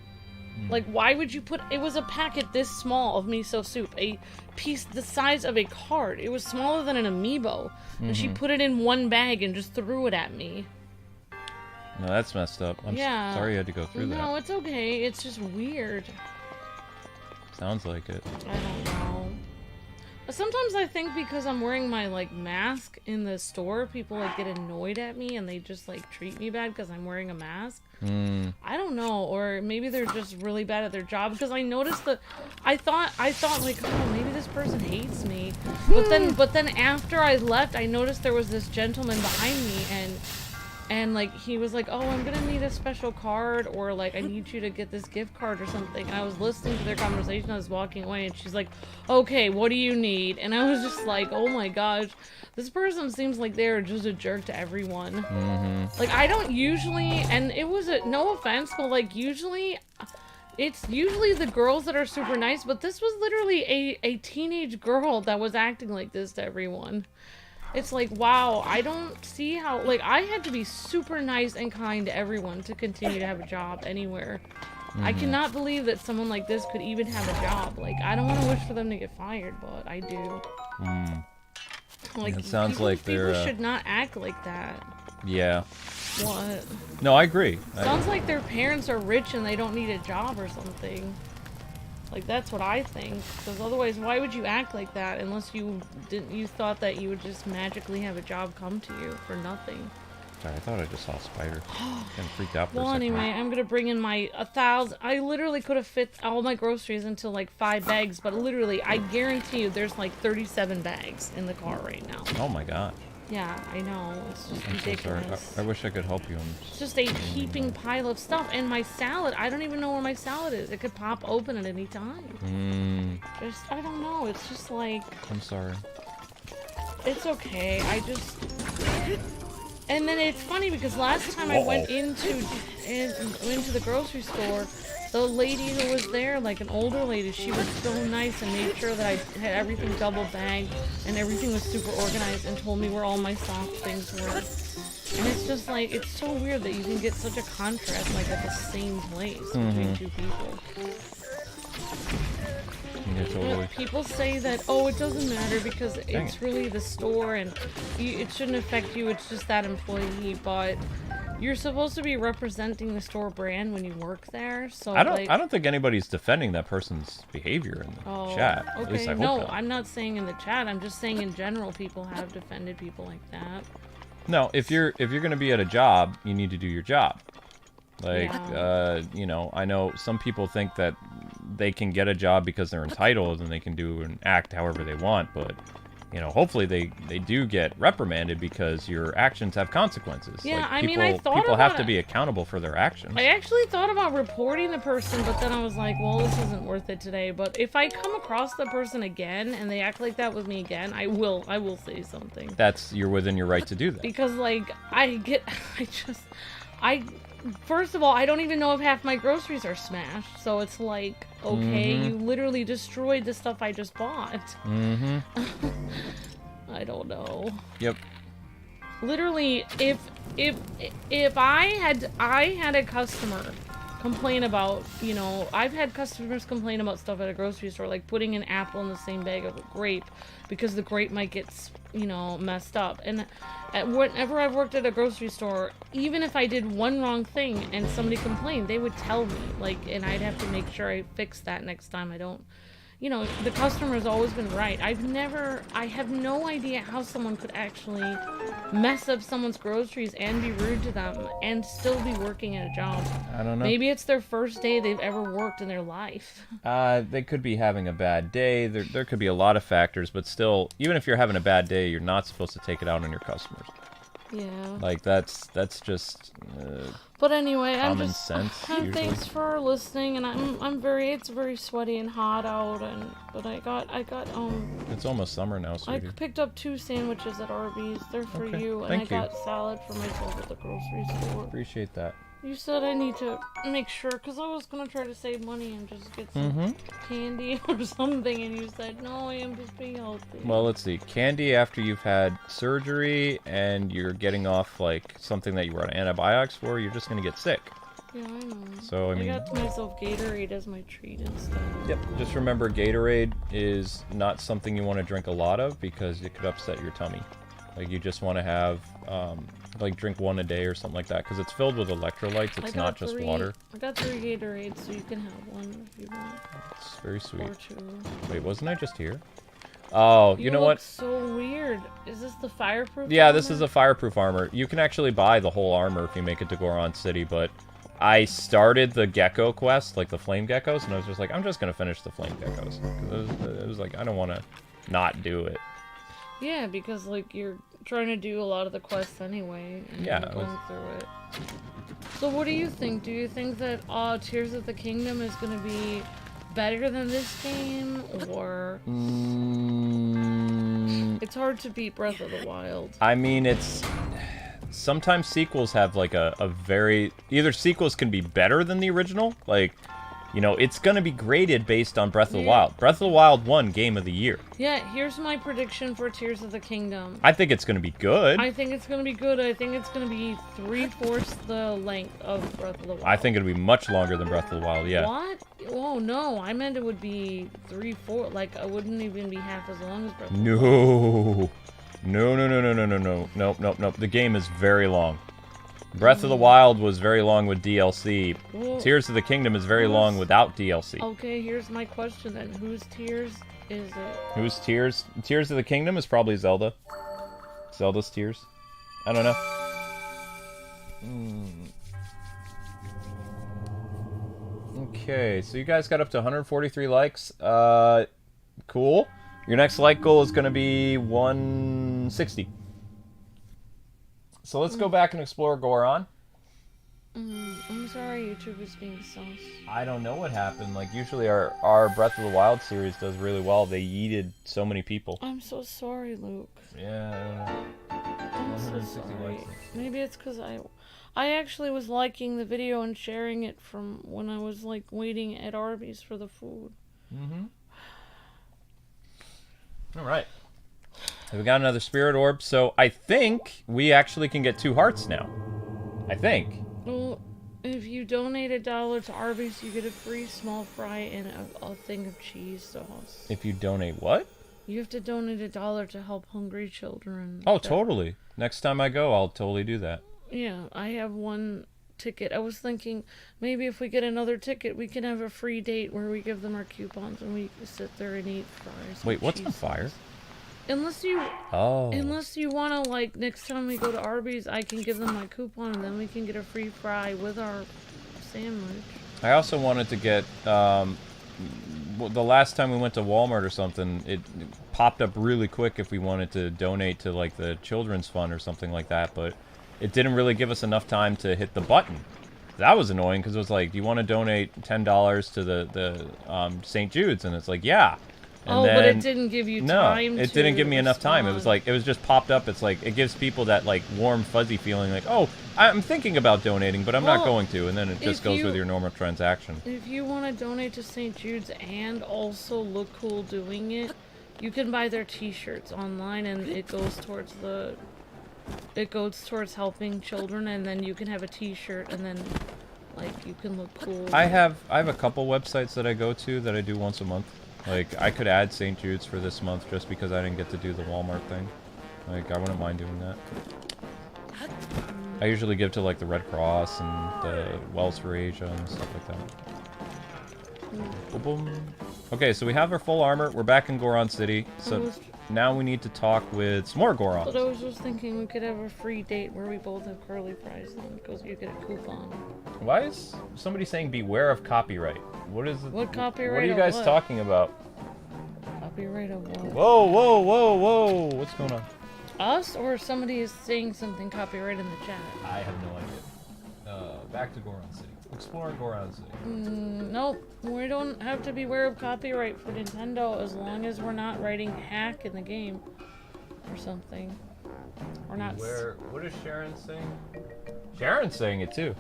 Like, why would you put, it was a packet this small of miso soup, a piece the size of a card. It was smaller than an amiibo. And she put it in one bag and just threw it at me. No, that's messed up. I'm sorry you had to go through that. No, it's okay. It's just weird. Sounds like it. I don't know. Sometimes I think because I'm wearing my, like, mask in the store, people, like, get annoyed at me and they just, like, treat me bad because I'm wearing a mask. I don't know. Or maybe they're just really bad at their job, because I noticed that I thought, like, oh, maybe this person hates me. But then after I left, I noticed there was this gentleman behind me, and like, he was like, oh, I'm gonna need a special card, or like, I need you to get this gift card or something. And I was listening to their conversation, I was walking away, and she's like, okay, what do you need? And I was just like, oh my gosh, this person seems like they're just a jerk to everyone. Like, I don't usually, and it was no offense, but like, it's usually the girls that are super nice, but this was literally a teenage girl that was acting like this to everyone. It's like, wow, I don't see how, like, I had to be super nice and kind to everyone to continue to have a job anywhere. I cannot believe that someone like this could even have a job. Like, I don't want to wish for them to get fired, but I do. Like, it sounds like they're... People should not act like that. Yeah. What? No, I agree. Sounds like their parents are rich and they don't need a job or something. Like, that's what I think. Because otherwise, why would you act like that unless you thought that you would just magically have a job come to you for nothing? Sorry, I thought I just saw a spider. Kind of freaked out for a Well, second. anyway, I'm gonna bring in my 1,000. I literally could have fit all my groceries into like 5 bags, but literally, I guarantee you, there's like 37 bags in the car right now. Oh my god. Yeah, I know. It's just I'm ridiculous. so sorry. I wish I could help you. It's just a heaping pile of stuff. And my salad, I don't even know where my salad is. It could pop open at any time. Just, I don't know. It's just like... I'm sorry. It's okay. And then it's funny because last time I went into the grocery store, the lady who was there, like an older lady, she was so nice and made sure that I had everything double bagged and everything was super organized and told me where all my soft things were. And it's just like, it's so weird that you can get such a contrast like at the same place between two people. Yeah, totally. People say that, oh, it doesn't matter because it's really the store and it shouldn't affect you, it's just that employee, but you're supposed to be representing the store brand when you work there, so I don't think anybody's defending that person's behavior in the chat. Okay, At least I hope no, not. I'm not saying in the chat, I'm just saying in general people have defended people like that. No, if you're gonna be at a job, you need to do your job. Like, you know, I know some people think that they can get a job because they're entitled and they can do and act however they want, but, you know, hopefully they do get reprimanded because your actions have consequences. Yeah, like, I mean, I thought people about have to it. be accountable for their actions. I actually thought about reporting the person, but then I was like, well, this isn't worth it today. But if I come across the person again and they act like that with me again, I will say something. You're within your right to do that. Because, like, first of all, I don't even know if half my groceries are smashed. So it's like, okay, you literally destroyed the stuff I just bought. I don't know. Yep. Literally, if I had a customer complain about, you know, I've had customers complain about stuff at a grocery store, like putting an apple in the same bag of a grape because the grape might get, you know, messed up. And whenever I've worked at a grocery store, even if I did one wrong thing and somebody complained, they would tell me, like, and I'd have to make sure I fix that next time. I don't, you know, the customer's always been right. I have no idea how someone could actually mess up someone's groceries and be rude to them and still be working at a job. I don't know. Maybe it's their first day they've ever worked in their life. They could be having a bad day. There could be a lot of factors, but still, even if you're having a bad day, you're not supposed to take it out on your customers. Yeah. Like, that's just But anyway, common sense. Thanks for listening, and it's very sweaty and hot out, but I got It's almost summer now, I sweetie. picked up 2 sandwiches at Arby's. They're for Okay, you, and thank I you. got salad for myself at the grocery store. Appreciate that. You said I need to make sure, because I was going to try to save money and just get some candy or something, and you said, no, I am just being healthy. Well, let's see. Candy after you've had surgery and you're getting off, like, something that you were on antibiotics for, you're just going to get sick. Yeah, I know. So, I mean... I got myself Gatorade as my treat instead. Yep, just remember Gatorade is not something you want to drink a lot of because it could upset your tummy. Like, you just want to have, like, drink one a day or something like that, because it's filled with electrolytes, it's not just water. I got 3 Gatorades, so you can have one if you want. It's very sweet. Or 2. Wait, wasn't I just here? Oh, you know what? So weird. Is this the fireproof Yeah, armor? this is a fireproof armor. You can actually buy the whole armor if you make it to Goron City, but I started the gecko quest, like the flame geckos, and I was just like, I'm just going to finish the flame geckos. Because it was like, I don't want to not do it. Yeah, because, like, you're trying to do a lot of the quests anyway. And Yeah, you're going through it. So what do you think? Do you think that Tears of the Kingdom is going to be better than this game, or... It's hard to beat Breath of the Wild. I mean, it's... Sometimes sequels have, like, a very... Either sequels can be better than the original, like... You know, it's gonna be graded based on Breath of the Wild. Breath of the Wild won Game of the Year. Yeah, here's my prediction for Tears of the Kingdom. I think it's gonna be good. I think it's gonna be good. I think it's gonna be 3/4 the length of Breath of the Wild. I think it'll be much longer than Breath of the Wild, yeah. What? Oh, no. I meant it would be 3/4. Like, I wouldn't even be half as long as Breath of the Wild. No. The game is very long. Breath of the Wild was very long with DLC. Well, Tears of the Kingdom is very long without DLC. Okay, here's my question then. Whose Tears is it? Whose Tears? Tears of the Kingdom is probably Zelda. Zelda's Tears. I don't know. Okay, so you guys got up to 143 likes. Cool. Your next like goal is going to be 160. So let's go back and explore Goron. I'm sorry YouTube is being sus. I don't know what happened. Like, usually our Breath of the Wild series does really well. They yeeted so many people. I'm so sorry, Luke. Yeah. I'm so sorry. Maybe it's because I actually was liking the video and sharing it from when I was, like, waiting at Arby's for the food. Alright. We got another spirit orb, so I think we actually can get 2 hearts now. I think. Well, if you donate $1 to Arby's, you get a free small fry and a thing of cheese sauce. If you donate what? You have to donate $1 to help hungry children. Oh, totally. Next time I go, I'll totally do that. Yeah, I have 1 ticket. I was thinking maybe if we get another ticket, we can have a free date where we give them our coupons and we sit there and eat fries. Wait, what's on fire? Unless you want to, like, next time we go to Arby's, I can give them my coupon and then we can get a free fry with our sandwich. I also wanted to get, the last time we went to Walmart or something, it popped up really quick if we wanted to donate to, like, the children's fund or something like that, but it didn't really give us enough time to hit the button. That was annoying, because it was like, do you want to donate $10 to the St. Jude's? And it's like, yeah. And but it didn't give you time No, it didn't give me enough time. It was like, it was just popped up. It's like, it gives people that, like, warm, fuzzy feeling like, oh, I'm thinking about donating, but I'm not going to. And then it just goes with your normal transaction. If you want to donate to St. Jude's and also look cool doing it, you can buy their t-shirts online and it goes towards helping children, and then you can have a t-shirt and then, like, you can look cool. I have a couple websites that I go to that I do once a month. Like, I could add St. Jude's for this month just because I didn't get to do the Walmart thing. Like, I wouldn't mind doing that. I usually give to, like, the Red Cross and the Wells for Asia and stuff like that. Boom, boom. Okay, so we have our full armor. We're back in Goron City. So now we need to talk with some more Gorons. But I was just thinking we could have a free date where we both have curly fries then, because you get a coupon. Why is somebody saying beware of copyright? What is it? What copyright? What are you guys talking about? Copyright of what? Whoa! What's going on? Us, or somebody is saying something copyright in the chat? I have no idea. Back to Goron City. Explore Goron City. Nope. We don't have to beware of copyright for Nintendo as long as we're not writing hack in the game or something. We're not. What is Sharon saying? Sharon's saying it too.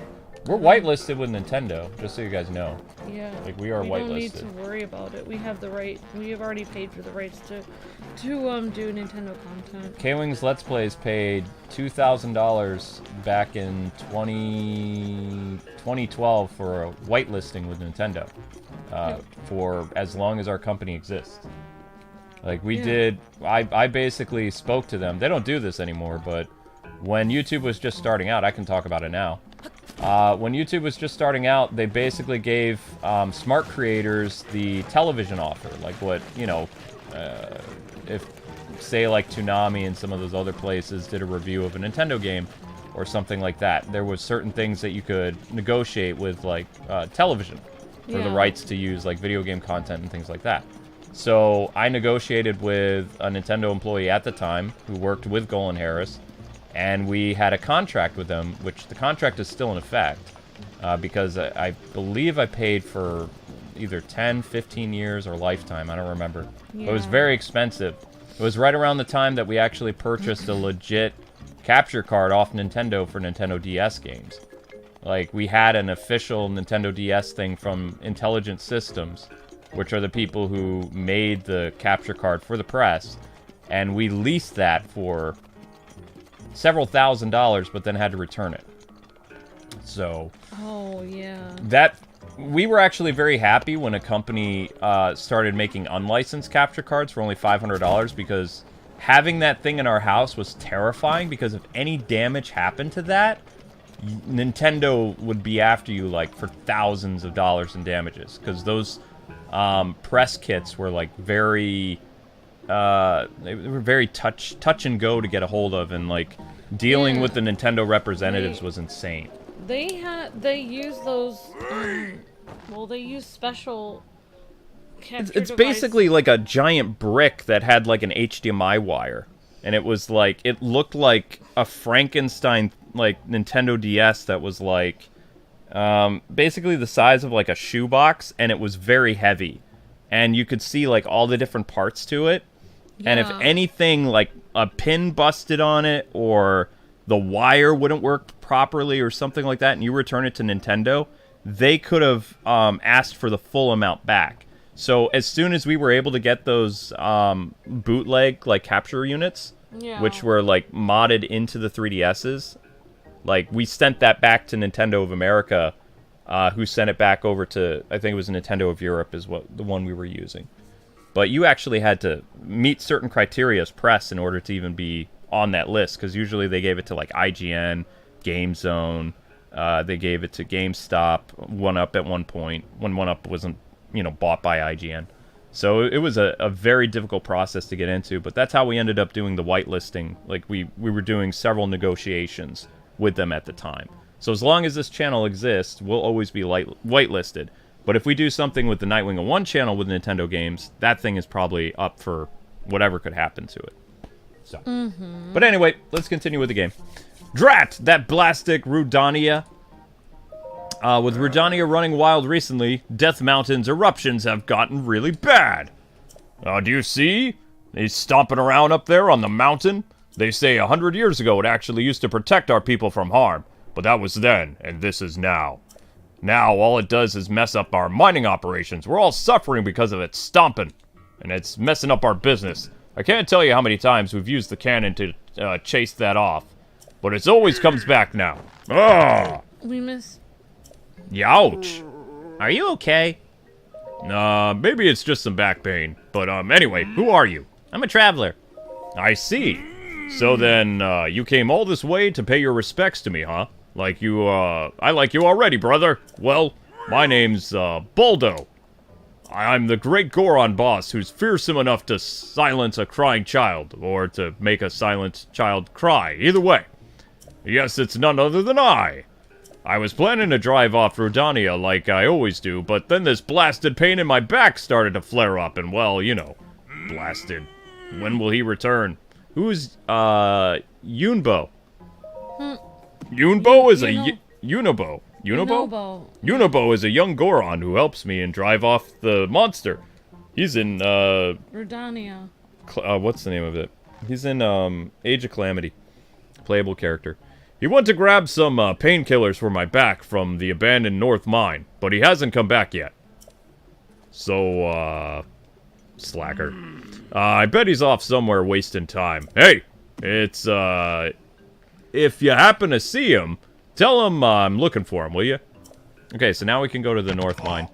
We're whitelisted with Nintendo, just so you guys know. Yeah. Like, we are whitelisted. We don't need to worry about it. We have the right. We have already paid for the rights to do Nintendo content. Kwingsletsplays paid $2,000 back in 2012 for a whitelisting with Nintendo. For as long as our company exists. Like, we did... I basically spoke to them. They don't do this anymore, but when YouTube was just starting out, I can talk about it now. When YouTube was just starting out, they basically gave smart creators the television offer. Like what, you know, if, say, like Toonami and some of those other places did a review of a Nintendo game or something like that, there was certain things that you could negotiate with, like, television for the rights to use, like, video game content and things like that. So I negotiated with a Nintendo employee at the time who worked with Golan Harris, and we had a contract with them, which the contract is still in effect, because I believe I paid for either 10, 15 years or lifetime, I don't remember. But it was very expensive. It was right around the time that we actually purchased a legit capture card off Nintendo for Nintendo DS games. Like, we had an official Nintendo DS thing from Intelligent Systems, which are the people who made the capture card for the press, and we leased that for several $1,000s, but then had to return it. So... Oh, yeah. That... We were actually very happy when a company started making unlicensed capture cards for only $500, because having that thing in our house was terrifying, because if any damage happened to that, Nintendo would be after you, like, for thousands of dollars in damages, because those press kits were, like, very... they were very touch and go to get a hold of, and, like, dealing with the Nintendo representatives was insane. They use those, well, they use special capture It's device. basically like a giant brick that had, like, an HDMI wire. And it was, like, it looked like a Frankenstein, like, Nintendo DS that was, like, basically the size of, like, a shoebox, and it was very heavy. And you could see, like, all the different parts to it. Yeah. And if anything, like, a pin busted on it, or the wire wouldn't work properly or something like that, and you return it to Nintendo, they could have asked for the full amount back. So as soon as we were able to get those bootleg, like, capture units, which were, like, modded into the 3DSs, like, we sent that back to Nintendo of America, who sent it back over to, I think it was Nintendo of Europe is what the one we were using. But you actually had to meet certain criteria as press in order to even be on that list, because usually they gave it to, like, IGN, GameZone, they gave it to GameStop, 1UP at one point, when 1UP wasn't, you know, bought by IGN. So it was a very difficult process to get into, but that's how we ended up doing the whitelisting. Like, we were doing several negotiations with them at the time. So as long as this channel exists, we'll always be whitelisted. But if we do something with the Nightwing of One channel with Nintendo games, that thing is probably up for whatever could happen to it. So, But anyway, let's continue with the game. Drat! That blastic Rudania. With Rudania running wild recently, Death Mountain's eruptions have gotten really bad. Do you see? He's stomping around up there on the mountain. They say 100 years ago it actually used to protect our people from harm. But that was then, and this is now. Now, all it does is mess up our mining operations. We're all suffering because of its stomping. And it's messing up our business. I can't tell you how many times we've used the cannon to chase that off. But it always comes back now. Ah! We miss... Youch! Are you okay? Maybe it's just some back pain. But, anyway, who are you? I'm a traveler. I see. So then, you came all this way to pay your respects to me, huh? Like you, I like you already, brother. Well, my name's, Boldo. I'm the great Goron Boss who's fearsome enough to silence a crying child, or to make a silent child cry. Either way. Yes, it's none other than I. I was planning to drive off Rodania like I always do, but then this blasted pain in my back started to flare up, and well, you know, blasted. When will he return? Who's, Yunbo? Yunbo is a Unibo. Unibo? Unibo is a young Goron who helps me and drive off the monster. He's in, Rudania. what's the name of it? He's in, Age of Calamity. Playable character. He went to grab some painkillers for my back from the abandoned North Mine, but he hasn't come back yet. So, slacker. I bet he's off somewhere wasting time. Hey, it's, if you happen to see him, tell him I'm looking for him, will you? Okay, so now we can go to the North Mine.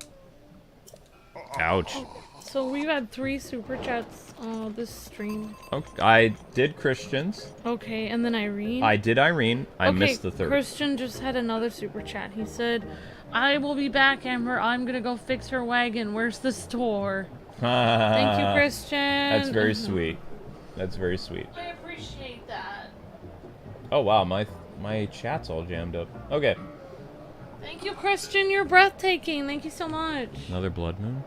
Ouch. So we've had 3 super chats this stream. Okay, I did Christian's. Okay, and then Irene. I did Irene. I okay, missed the 3rd. Christian just had another super chat. He said, I will be back, Amber. I'm gonna go fix her wagon. Where's the store? Thank you, Christian. That's very sweet. That's very sweet. I appreciate that. Oh, wow. My chat's all jammed up. Okay. Thank you, Christian. You're breathtaking. Thank you so much. Another blood moon?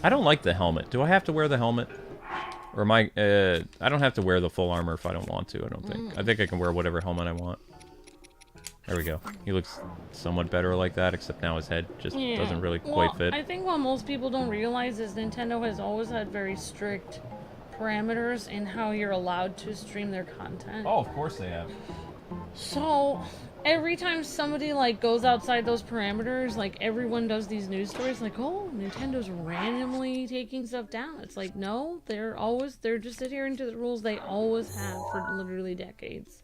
I don't like the helmet. Do I have to wear the helmet? Or am I don't have to wear the full armor if I don't want to, I don't think. I think I can wear whatever helmet I want. There we go. He looks somewhat better like that, except now his head just doesn't really quite fit. I think what most people don't realize is Nintendo has always had very strict parameters in how you're allowed to stream their content. Oh, of course they have. So, every time somebody, like, goes outside those parameters, like, everyone does these news stories, like, oh, Nintendo's randomly taking stuff down. It's like, no, they're just adhering to the rules they always have for literally decades.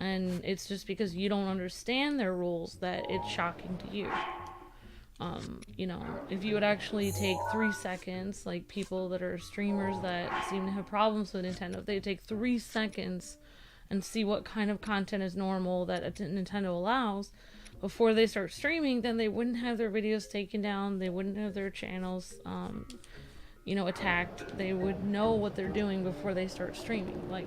And it's just because you don't understand their rules that it's shocking to you. You know, if you would actually take 3 seconds, like people that are streamers that seem to have problems with Nintendo, if they take 3 seconds and see what kind of content is normal that Nintendo allows before they start streaming, then they wouldn't have their videos taken down, they wouldn't have their channels, you know, attacked. They would know what they're doing before they start streaming. Like,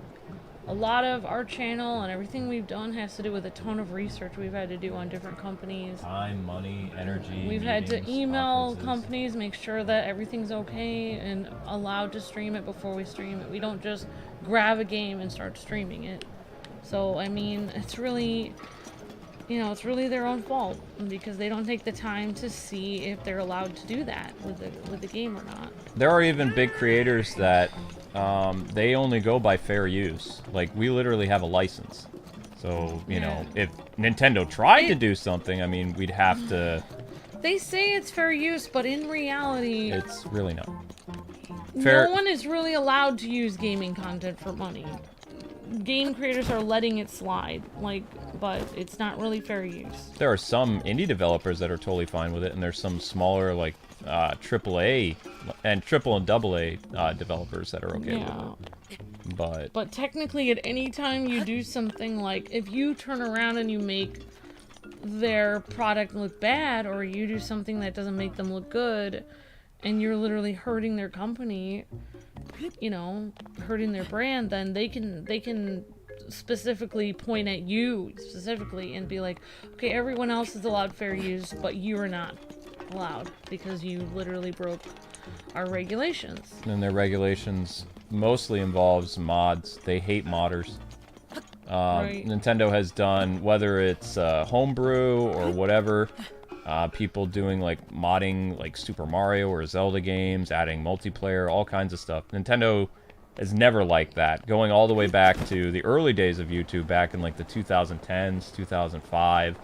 a lot of our channel and everything we've done has to do with a ton of research we've had to do on different companies. Time, money, energy. We've had to email conferences. companies, make sure that everything's okay and allowed to stream it before we stream it. We don't just grab a game and start streaming it. So, I mean, it's really, you know, it's really their own fault because they don't take the time to see if they're allowed to do that with the game or not. There are even big creators that they only go by fair use. Like, we literally have a license. So, you know, if Nintendo tried to do something, I mean, we'd have to... They say it's fair use, but in reality... It's really not. No one is really allowed to use gaming content for money. Game creators are letting it slide, like, but it's not really fair use. There are some indie developers that are totally fine with it, and there's some smaller, like, AAA and triple and double A developers that are okay with it. But technically, at any time you do something like, if you turn around and you make their product look bad, or you do something that doesn't make them look good, and you're literally hurting their company, you know, hurting their brand, then they can specifically point at you specifically and be like, okay, everyone else is allowed fair use, but you're not allowed because you literally broke our regulations. And their regulations mostly involves mods. They hate modders. Right. Nintendo has done, whether it's homebrew or whatever, people doing like modding like Super Mario or Zelda games, adding multiplayer, all kinds of stuff. Nintendo has never liked that. Going all the way back to the early days of YouTube, back in like the 2010s, 2005,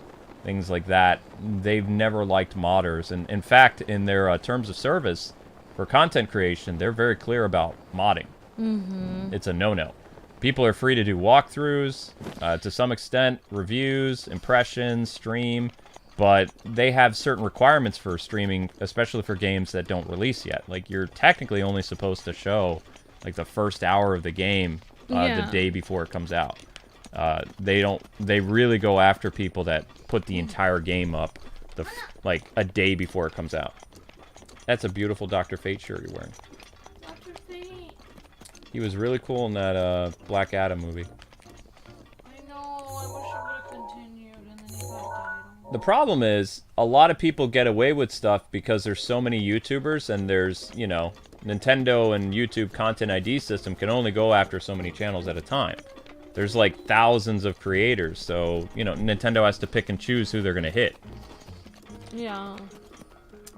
things like that, they've never liked modders. And in fact, in their terms of service for content creation, they're very clear about modding. It's a no-no. People are free to do walkthroughs, to some extent, reviews, impressions, stream, but they have certain requirements for streaming, especially for games that don't release yet. Like, you're technically only supposed to show, like, the first hour of the game the day before it comes out. They really go after people that put the entire game up, like, a day before it comes out. That's a beautiful Dr. Fate shirt you're wearing. Dr. Fate. He was really cool in that Black Adam movie. I know, I wish it would have continued and then he got died. The problem is, a lot of people get away with stuff because there's so many YouTubers, and there's, you know, Nintendo and YouTube Content ID system can only go after so many channels at a time. There's like thousands of creators, so, you know, Nintendo has to pick and choose who they're going to hit. Yeah.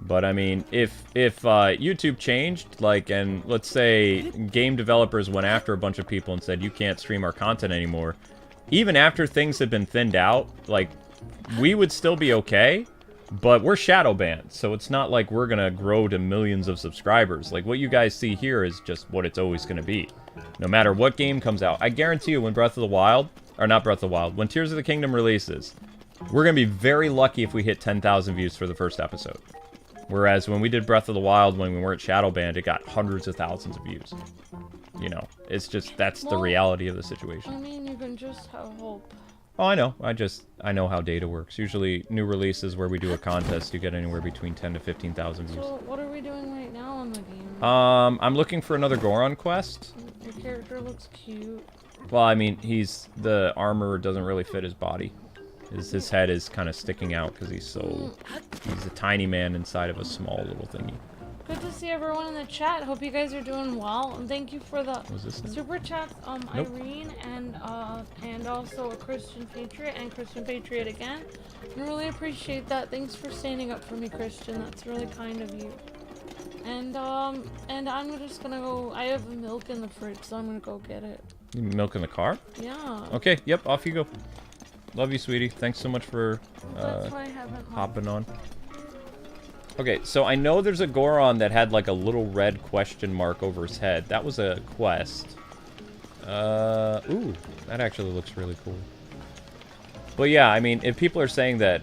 But, I mean, if YouTube changed, like, and let's say game developers went after a bunch of people and said, you can't stream our content anymore, even after things have been thinned out, like, we would still be okay, but we're shadow banned, so it's not like we're gonna grow to millions of subscribers. Like, what you guys see here is just what it's always gonna be. No matter what game comes out. I guarantee you when Breath of the Wild, or not Breath of the Wild, when Tears of the Kingdom releases, we're gonna be very lucky if we hit 10,000 views for the first episode. Whereas when we did Breath of the Wild, when we weren't shadow banned, it got hundreds of thousands of views. You know, it's just, that's the reality of the situation. I mean, you can just have hope. Oh, I know. I know how data works. Usually, new releases where we do a contest, you get anywhere between 10 to 15,000 views. So, what are we doing right now in the game? I'm looking for another Goron quest. Your character looks cute. Well, I mean, the armor doesn't really fit his body. His head is kind of sticking out because he's a tiny man inside of a small little thingy. Good to see everyone in the chat. Hope you guys are doing well, and thank you for the super chats, Nope. Irene and also a Christian Patriot and Christian Patriot again. I really appreciate that. Thanks for standing up for me, Christian. That's really kind of you. And I'm just gonna go. I have milk in the fridge, so I'm gonna go get it. Milk in the car? Yeah. Okay. Yep. Off you go. Love you, sweetie. Thanks so much for That's why I haven't hopping on. Okay, so I know there's a Goron that had like a little red question mark over his head. That was a quest. Ooh, that actually looks really cool. But yeah, I mean, if people are saying that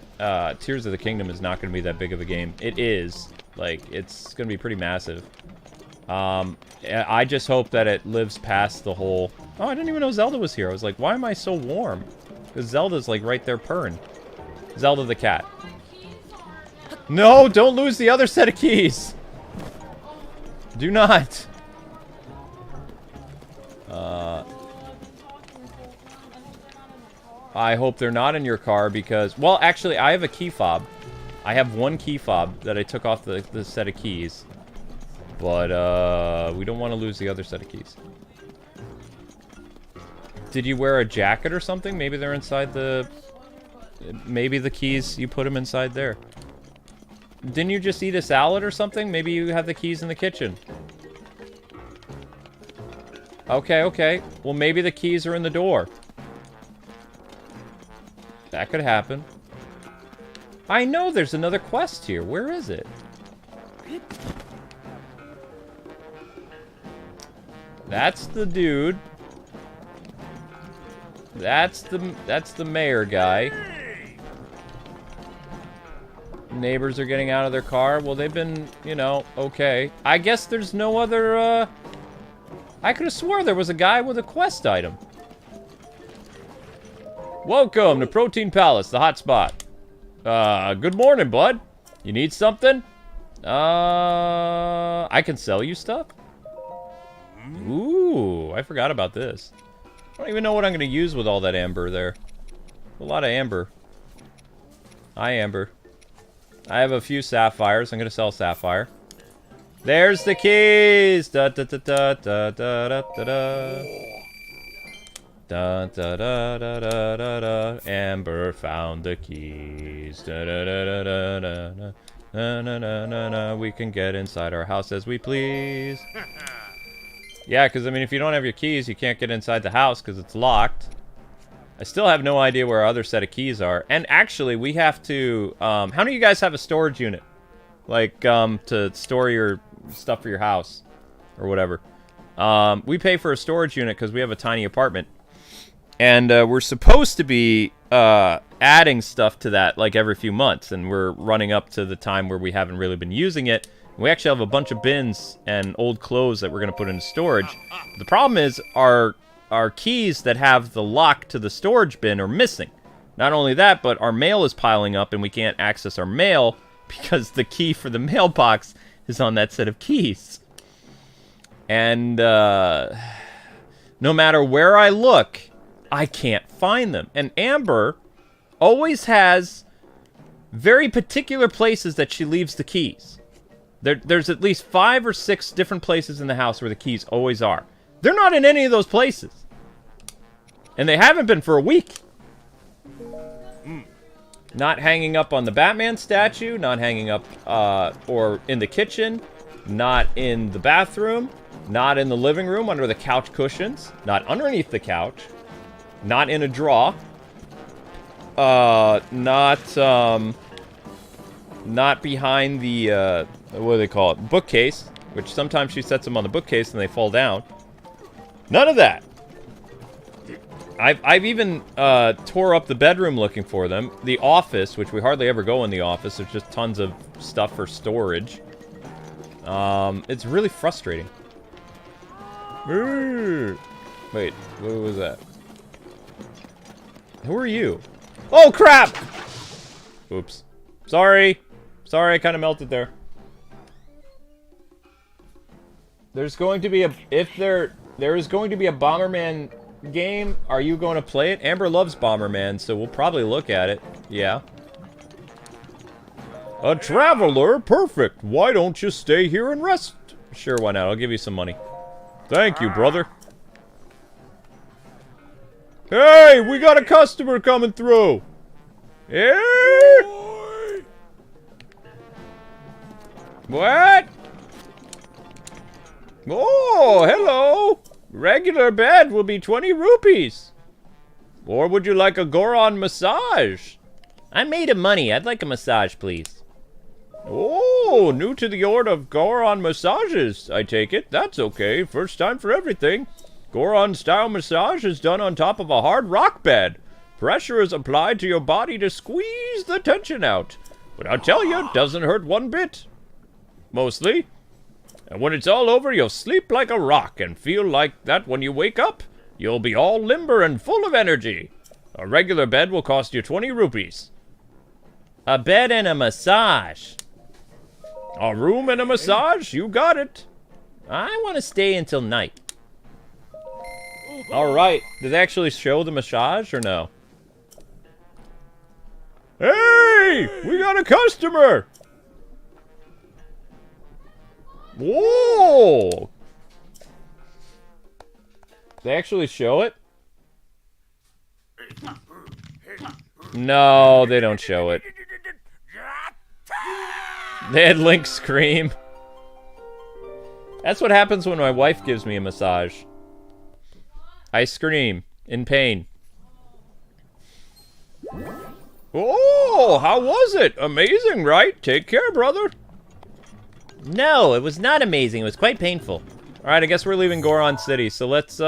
Tears of the Kingdom is not going to be that big of a game, it is. Like, it's going to be pretty massive. I just hope that it lives past the whole... Oh, I didn't even know Zelda was here. I was like, why am I so warm? Because Zelda's like right there purring. Zelda the cat. No, don't lose the other set of keys. Do not. I hope they're not in your car because... Well, actually, I have a key fob. I have one key fob that I took off the set of keys. But, we don't want to lose the other set of keys. Did you wear a jacket or something? Maybe they're inside the... Maybe the keys, you put them inside there. Didn't you just eat a salad or something? Maybe you have the keys in the kitchen. Okay, okay. Well, maybe the keys are in the door. That could happen. I know there's another quest here. Where is it? That's the dude. That's the mayor guy. Neighbors are getting out of their car. Well, they've been, you know, okay. I guess there's no other, I could have swore there was a guy with a quest item. Welcome to Protein Palace, the hot spot. Good morning, bud. You need something? I can sell you stuff? Ooh, I forgot about this. I don't even know what I'm going to use with all that amber there. A lot of amber. Hi, Amber. I have a few sapphires. I'm going to sell sapphire. There's the keys! Da da da da da da da da da. Da da da da da da da. Amber found the keys. Da da da da da da da. Na na na na na. We can get inside our house as we please. Yeah, because I mean, if you don't have your keys, you can't get inside the house because it's locked. I still have no idea where our other set of keys are. And actually, we have to... how many of you guys have a storage unit? Like, to store your stuff for your house. Or whatever. We pay for a storage unit because we have a tiny apartment. And we're supposed to be adding stuff to that, like, every few months. And we're running up to the time where we haven't really been using it. We actually have a bunch of bins and old clothes that we're going to put into storage. The problem is, our keys that have the lock to the storage bin are missing. Not only that, but our mail is piling up and we can't access our mail because the key for the mailbox is on that set of keys. And no matter where I look, I can't find them. And Amber always has very particular places that she leaves the keys. There's at least 5 or 6 different places in the house where the keys always are. They're not in any of those places. And they haven't been for a week. Not hanging up on the Batman statue, not hanging up or in the kitchen, not in the bathroom, not in the living room under the couch cushions, not underneath the couch. Not in a drawer. Not behind the, what do they call it? Bookcase. Which sometimes she sets them on the bookcase and they fall down. None of that. I've even tore up the bedroom looking for them. The office, which we hardly ever go in the office. There's just tons of stuff for storage. It's really frustrating. Wait, what was that? Who are you? Oh, crap! Oops. Sorry. Sorry, I kind of melted there. There's going to be a... there is going to be a Bomberman game. Are you going to play it? Amber loves Bomberman, so we'll probably look at it. Yeah. A traveler? Perfect. Why don't you stay here and rest? Sure, why not? I'll give you some money. Thank you, brother. Hey, we got a customer coming through. Hey! What? Oh, hello. Regular bed will be 20 rupees. Or would you like a Goron massage? I'm made of money. I'd like a massage, please. Oh, new to the order of Goron massages, I take it. That's okay. First time for everything. Goron-style massage is done on top of a hard rock bed. Pressure is applied to your body to squeeze the tension out. But I'll tell you, it doesn't hurt one bit. Mostly. And when it's all over, you'll sleep like a rock and feel like that when you wake up, you'll be all limber and full of energy. A regular bed will cost you 20 rupees. A bed and a massage. A room and a massage? You got it. I want to stay until night. Alright. Did they actually show the massage or no? Hey! We got a customer! Whoa! They actually show it? No, they don't show it. They had Link scream. That's what happens when my wife gives me a massage. I scream in pain. Oh, how was it? Amazing, right? Take care, brother. No, it was not amazing. It was quite painful. Alright, I guess we're leaving Goron City. So let's,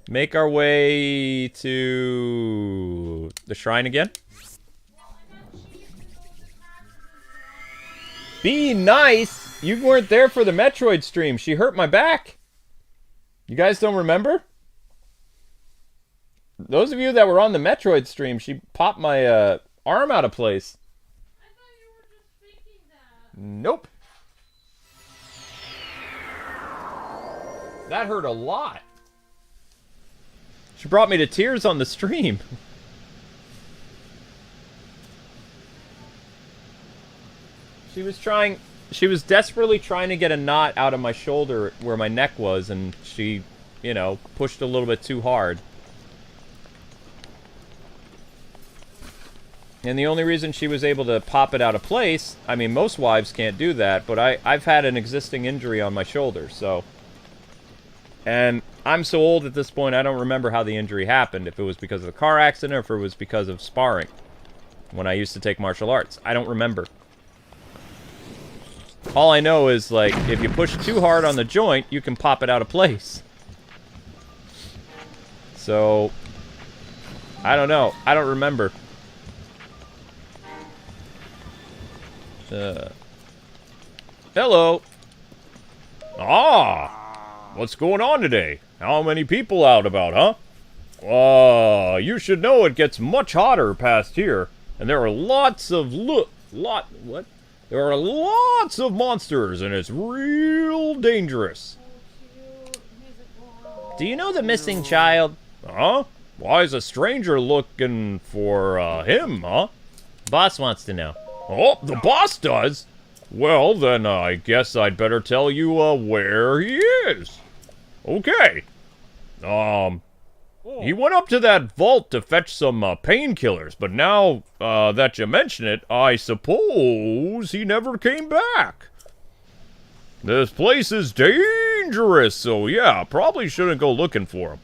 make our way to the shrine again. Be nice! You weren't there for the Metroid stream. She hurt my back. You guys don't remember? Those of you that were on the Metroid stream, she popped my, arm out of place. I thought you were just thinking that. Nope. That hurt a lot. She brought me to tears on the stream. She was desperately trying to get a knot out of my shoulder where my neck was, and she, you know, pushed a little bit too hard. And the only reason she was able to pop it out of place, I mean, most wives can't do that, but I've had an existing injury on my shoulder, so... And I'm so old at this point, I don't remember how the injury happened. If it was because of the car accident or if it was because of sparring. When I used to take martial arts. I don't remember. All I know is, like, if you push too hard on the joint, you can pop it out of place. So... I don't know. I don't remember. Hello. Ah! What's going on today? How many people out about, huh? You should know it gets much hotter past here. And there are lots of There are lots of monsters, and it's real dangerous. Do you know the missing child? Huh? Why is a stranger looking for, him, huh? Boss wants to know. Oh, the boss does? Well, then I guess I'd better tell you, where he is. Okay. He went up to that vault to fetch some, painkillers, but now, that you mention it, I suppose he never came back. This place is dangerous, so yeah, probably shouldn't go looking for him.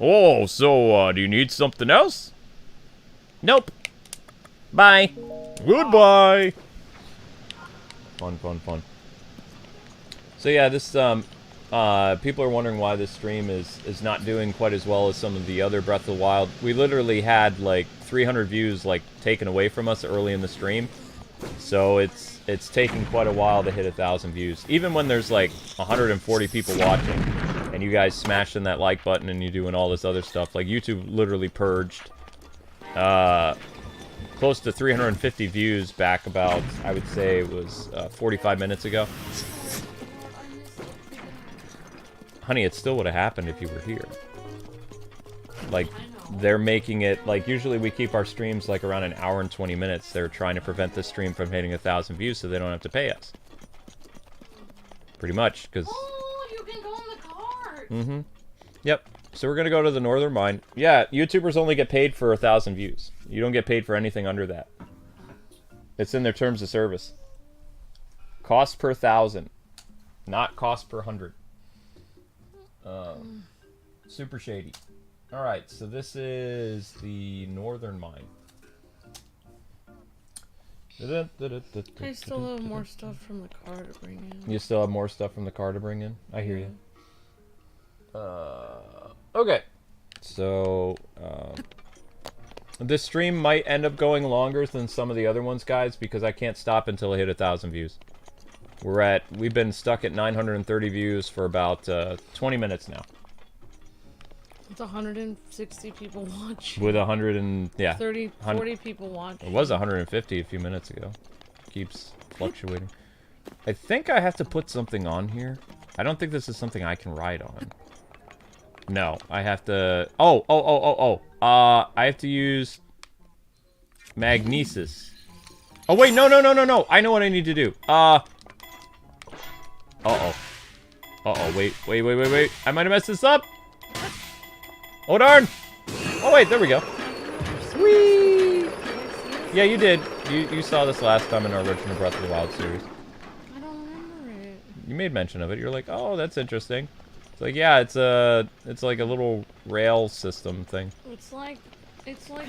Oh, so, do you need something else? Nope. Bye. Goodbye. Fun, fun, fun. So yeah, this, people are wondering why this stream is not doing quite as well as some of the other Breath of the Wild. We literally had, like, 300 views, like, taken away from us early in the stream. So it's taking quite a while to hit 1,000 views. Even when there's, like, 140 people watching, and you guys smashing that like button and you doing all this other stuff. Like, YouTube literally purged, close to 350 views back about, I would say it was, 45 minutes ago. Honey, it still would have happened if you were here. Like, they're making it, like, usually we keep our streams, like, around an hour and 20 minutes. They're trying to prevent this stream from hitting 1,000 views so they don't have to pay us. Pretty much, because... Oh, you can go in the cart! Mm-hmm. Yep. So we're gonna go to the Northern Mine. Yeah, YouTubers only get paid for 1,000 views. You don't get paid for anything under that. It's in their terms of service. Cost per 1,000. Not cost per 100. Super shady. Alright, so this is the Northern Mine. I still have more stuff from the car to bring in. You still have more stuff from the car to bring in? I hear you. Okay. So, this stream might end up going longer than some of the other ones, guys, because I can't stop until I hit 1,000 views. We've been stuck at 930 views for about 20 minutes now. With 160 people watching. With 100 and, yeah. 40 people watching. It was 150 a few minutes ago. Keeps fluctuating. I think I have to put something on here. I don't think this is something I can ride on. No, I have to... I have to use... Magnesis. Oh, wait, no. I know what I need to do. Wait. I might have messed this up. Oh, darn. Oh, wait, there we go. Whee! Yeah, you did. You saw this last time in our original Breath of the Wild series. I don't remember it. You made mention of it. You're like, oh, that's interesting. It's like, yeah, it's like a little rail system thing. It's like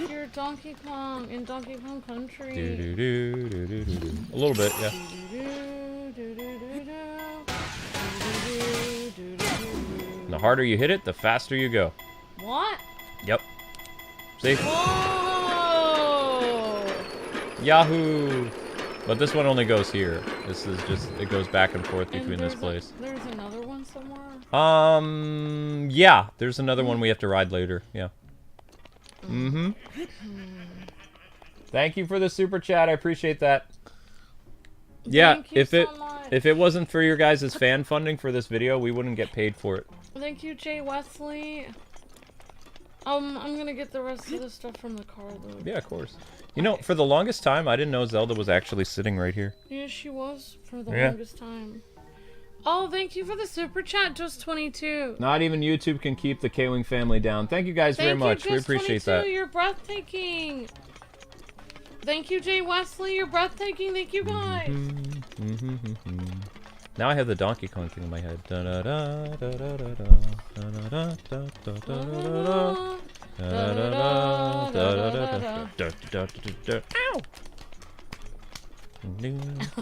your Donkey Kong in Donkey Kong Country. A little bit, yeah. And the harder you hit it, the faster you go. What? Yep. See? Whoa! Yahoo! But this one only goes here. This is just, it goes back and forth between this place. There's another one somewhere? Yeah. There's another one we have to ride later. Yeah. Mm-hmm. Thank you for the super chat. I appreciate that. Yeah, if it wasn't for your guys' fan funding for this video, we wouldn't get paid for it. Thank you, Jay Wesley. I'm gonna get the rest of the stuff from the car, though. Yeah, of course. You know, for the longest time, I didn't know Zelda was actually sitting right here. Yeah, she was for the longest time. Oh, thank you for the super chat, Just 22. Not even YouTube can keep the Kwing family down. Thank you guys very much. We appreciate that. You're breathtaking. Thank you, Jay Wesley. You're breathtaking. Thank you, guys. Now I have the Donkey Kong thing in my head. Ow!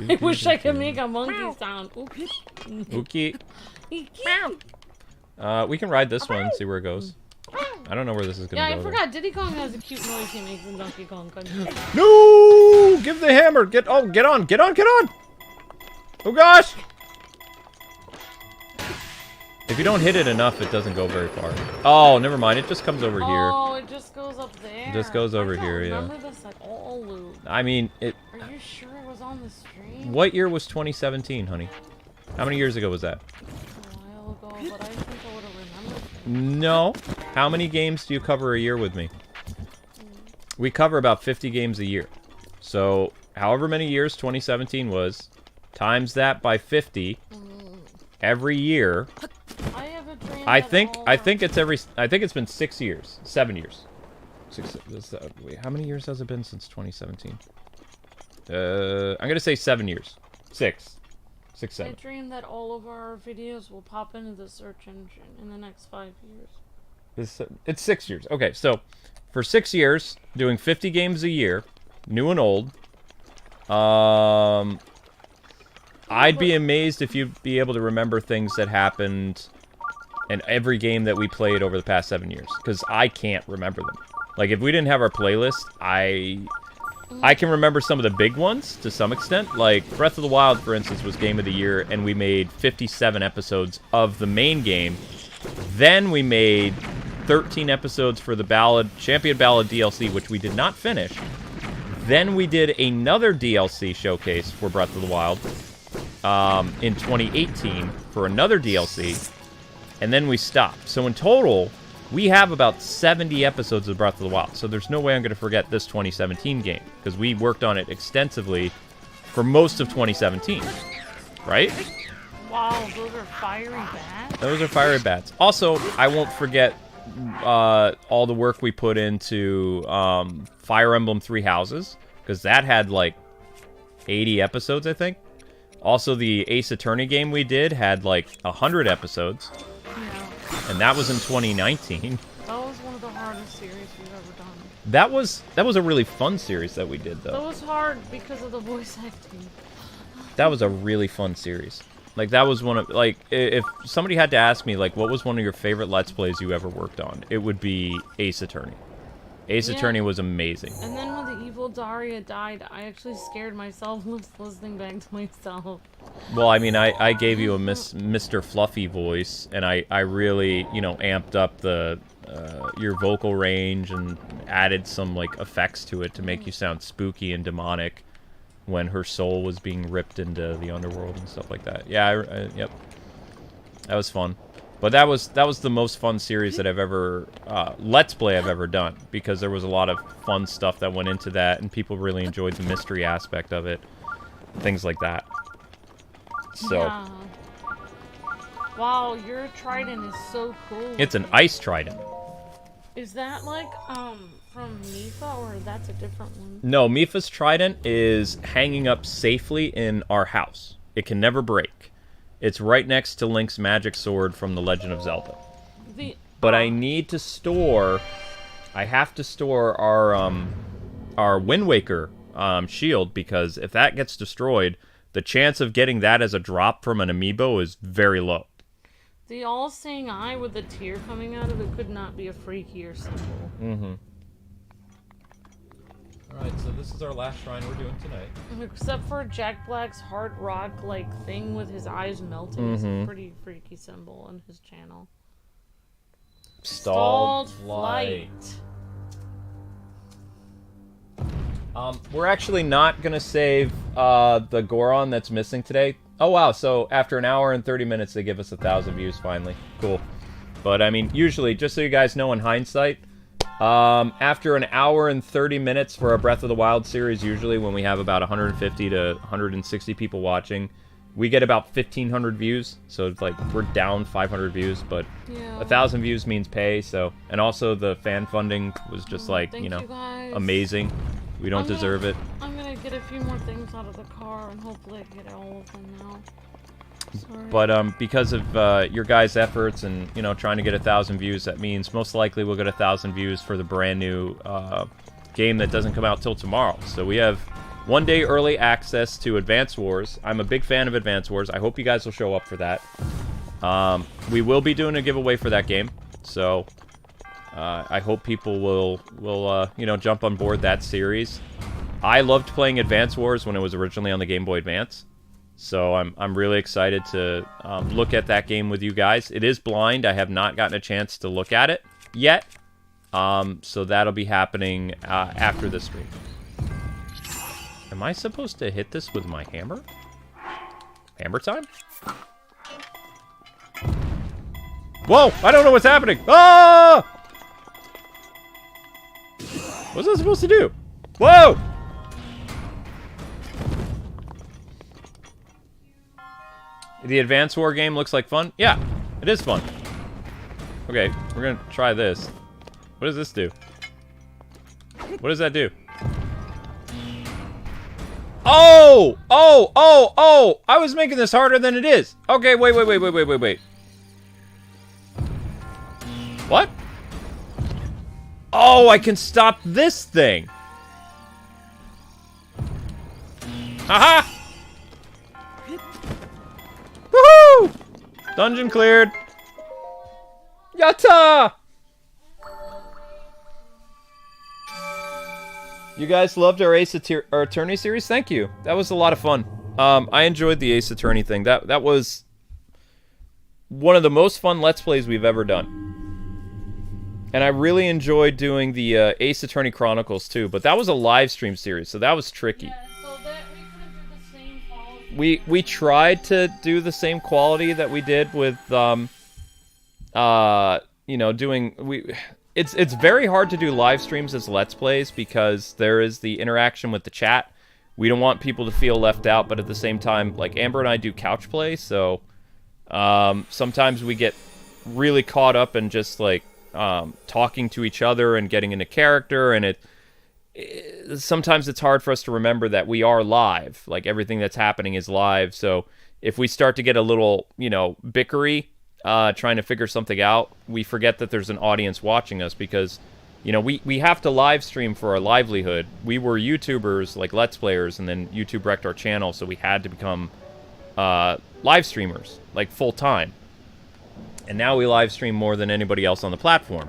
I wish I could make a monkey sound. Okay. We can ride this one and see where it goes. I don't know where this is gonna go. Yeah, I forgot. Diddy Kong has a cute noise he makes in Donkey Kong Country. No! Give the hammer! Get on! Oh gosh! If you don't hit it enough, it doesn't go very far. Oh, never mind. It just comes over here. Oh, it just goes up there. It just goes over here, yeah. I don't remember this at all, Luke. I mean, it... Are you sure it was on the stream? What year was 2017, honey? How many years ago was that? A while ago, but I think I would have remembered. No. How many games do you cover a year with me? We cover about 50 games a year. So, however many years 2017 was, times that by 50 every year. I have a dream. I think it's been 6 years, 7 years. Wait, how many years has it been since 2017? I'm gonna say 7 years. 6, 7. I dream that all of our videos will pop into the search engine in the next 5 years. It's 6 years. Okay, so for 6 years, doing 50 games a year, new and old, I'd be amazed if you'd be able to remember things that happened in every game that we played over the past 7 years, because I can't remember them. Like, if we didn't have our playlist, I can remember some of the big ones to some extent. Like, Breath of the Wild, for instance, was Game of the Year, and we made 57 episodes of the main game. Then we made 13 episodes for the Champion Ballad DLC, which we did not finish. Then we did another DLC showcase for Breath of the Wild in 2018 for another DLC, and then we stopped. So in total, we have about 70 episodes of Breath of the Wild. So there's no way I'm going to forget this 2017 game, because we worked on it extensively for most of 2017, right? Wow, those are fiery bats? Those are fiery bats. Also, I won't forget all the work we put into Fire Emblem Three Houses, because that had like 80 episodes, I think. Also, the Ace Attorney game we did had like 100 episodes. Yeah. And that was in 2019. That was one of the hardest series we've ever done. That was a really fun series that we did, though. That was hard because of the voice acting. That was a really fun series. Like, that was one of, like, if somebody had to ask me, like, what was one of your favorite Let's Plays you ever worked on, it would be Ace Attorney. Ace Attorney was amazing. And then when the evil Daria died, I actually scared myself listening back to myself. Well, I mean, I gave you a Mr. Fluffy voice, and I really, you know, amped up the your vocal range and added some, like, effects to it to make you sound spooky and demonic when her soul was being ripped into the underworld and stuff like that. Yeah, yep. That was fun. But that was the most fun series that I've ever, Let's Play I've ever done, because there was a lot of fun stuff that went into that, and people really enjoyed the mystery aspect of it, things like that. So. Yeah. Wow, your trident is so cool. It's an ice trident. Is that like, from Mipha, or that's a different one? No, Mipha's trident is hanging up safely in our house. It can never break. It's right next to Link's magic sword from The Legend of Zelda. But I need to store... I have to store our Wind Waker shield, because if that gets destroyed, the chance of getting that as a drop from an amiibo is very low. The all-seeing eye with the tear coming out of it could not be a freakier symbol. Mm-hmm. Alright, so this is our last shrine we're doing tonight. Except for Jack Black's hard rock-like thing with his eyes melting. It's a pretty freaky symbol on his channel. Stalled flight. We're actually not going to save the Goron that's missing today. Oh, wow, so after an hour and 30 minutes, they give us 1,000 views, finally. Cool. But, I mean, usually, just so you guys know in hindsight, after an hour and 30 minutes for our Breath of the Wild series, usually when we have about 150 to 160 people watching, we get about 1,500 views. So it's like we're down 500 views, but 1,000 views means pay. So, and also the fan funding was just like, you know, amazing. We don't deserve it. I'm gonna get a few more things out of the car, and hopefully I get all of them now. Sorry. But because of your guys' efforts and, you know, trying to get 1,000 views, that means most likely we'll get 1,000 views for the brand new game that doesn't come out till tomorrow. So we have 1 day early access to Advance Wars. I'm a big fan of Advance Wars. I hope you guys will show up for that. We will be doing a giveaway for that game, so I hope people will you know, jump on board that series. I loved playing Advance Wars when it was originally on the Game Boy Advance. So I'm really excited to look at that game with you guys. It is blind. I have not gotten a chance to look at it yet. So that'll be happening after the stream. Am I supposed to hit this with my hammer? Hammer time? Whoa! I don't know what's happening! Ah! What's that supposed to do? Whoa! The Advance War game looks like fun? Yeah, it is fun. Okay, we're gonna try this. What does this do? What does that do? Oh! Oh! Oh! Oh! I was making this harder than it is. Okay, wait. What? Oh, I can stop this thing. Haha! Woohoo! Dungeon cleared. Yatta! You guys loved our our Attorney series? Thank you. That was a lot of fun. I enjoyed the Ace Attorney thing. That was one of the most fun Let's Plays we've ever done. And I really enjoyed doing the Ace Attorney Chronicles too, but that was a live stream series, so that was tricky. Yeah, so that we couldn't do the same quality. We tried to do the same quality that we did with you know, doing it's very hard to do live streams as Let's Plays because there is the interaction with the chat. We don't want people to feel left out, but at the same time, like Amber and I do couch play, so sometimes we get really caught up in just like talking to each other and getting into character, and sometimes it's hard for us to remember that we are live. Like everything that's happening is live, so if we start to get a little, you know, bickery, trying to figure something out, we forget that there's an audience watching us because, you know, we have to live stream for our livelihood. We were YouTubers, like Let's Players, and then YouTube wrecked our channel, so we had to become live streamers, like full-time. And now we live stream more than anybody else on the platform,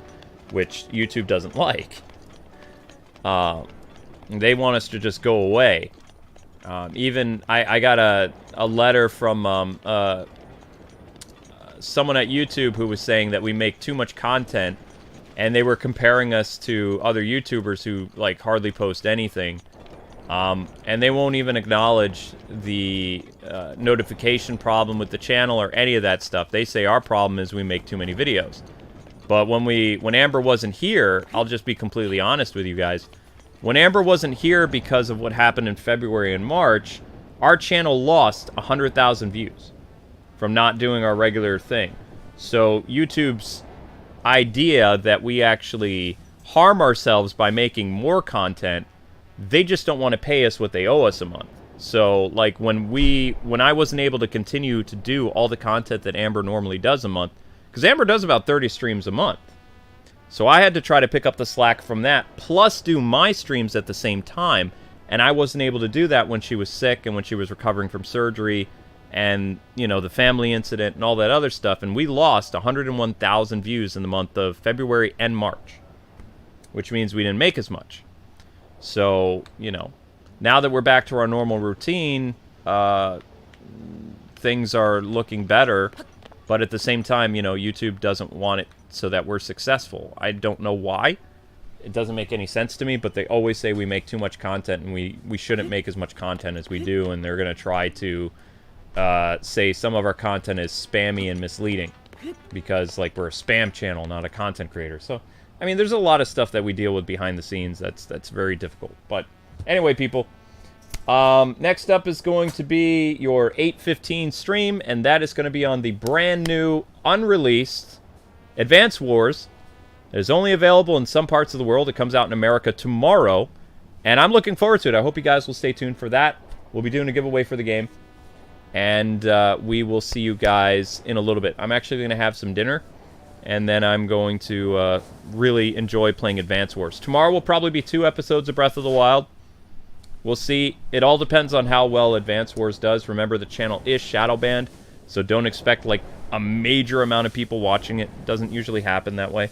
which YouTube doesn't like. They want us to just go away. Even, I got a letter from someone at YouTube who was saying that we make too much content, and they were comparing us to other YouTubers who like hardly post anything, and they won't even acknowledge the notification problem with the channel or any of that stuff. They say our problem is we make too many videos. But when Amber wasn't here, I'll just be completely honest with you guys. When Amber wasn't here because of what happened in February and March, our channel lost 100,000 views from not doing our regular thing. So YouTube's idea that we actually harm ourselves by making more content, they just don't want to pay us what they owe us a month. So like when I wasn't able to continue to do all the content that Amber normally does a month, because Amber does about 30 streams a month, so I had to try to pick up the slack from that, plus do my streams at the same time, and I wasn't able to do that when she was sick and when she was recovering from surgery and, you know, the family incident and all that other stuff, and we lost 101,000 views in the month of February and March, which means we didn't make as much. So, you know, now that we're back to our normal routine, things are looking better, but at the same time, you know, YouTube doesn't want it so that we're successful. I don't know why. It doesn't make any sense to me, but they always say we make too much content, and we shouldn't make as much content as we do, and they're going to try to say some of our content is spammy and misleading because, like, we're a spam channel, not a content creator. So, I mean, there's a lot of stuff that we deal with behind the scenes that's very difficult. But anyway, people, next up is going to be your 8:15 stream, and that is going to be on the brand new, unreleased Advance Wars. It is only available in some parts of the world. It comes out in America tomorrow, and I'm looking forward to it. I hope you guys will stay tuned for that. We'll be doing a giveaway for the game, and we will see you guys in a little bit. I'm actually going to have some dinner, and then I'm going to really enjoy playing Advance Wars. Tomorrow will probably be 2 episodes of Breath of the Wild. We'll see. It all depends on how well Advance Wars does. Remember, the channel is shadow banned, so don't expect like a major amount of people watching it. It doesn't usually happen that way.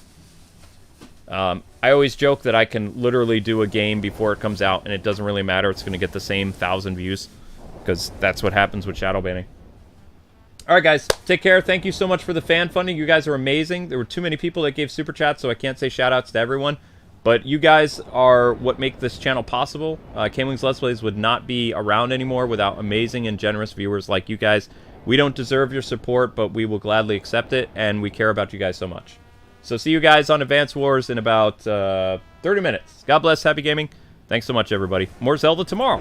I always joke that I can literally do a game before it comes out, and it doesn't really matter. It's going to get the same 1,000 views, because that's what happens with shadow banning. Alright guys, take care. Thank you so much for the fan funding. You guys are amazing. There were too many people that gave super chats, so I can't say shout outs to everyone. But you guys are what make this channel possible. Kwingsletsplays would not be around anymore without amazing and generous viewers like you guys. We don't deserve your support, but we will gladly accept it, and we care about you guys so much. So see you guys on Advance Wars in about 30 minutes. God bless, happy gaming. Thanks so much, everybody. More Zelda tomorrow.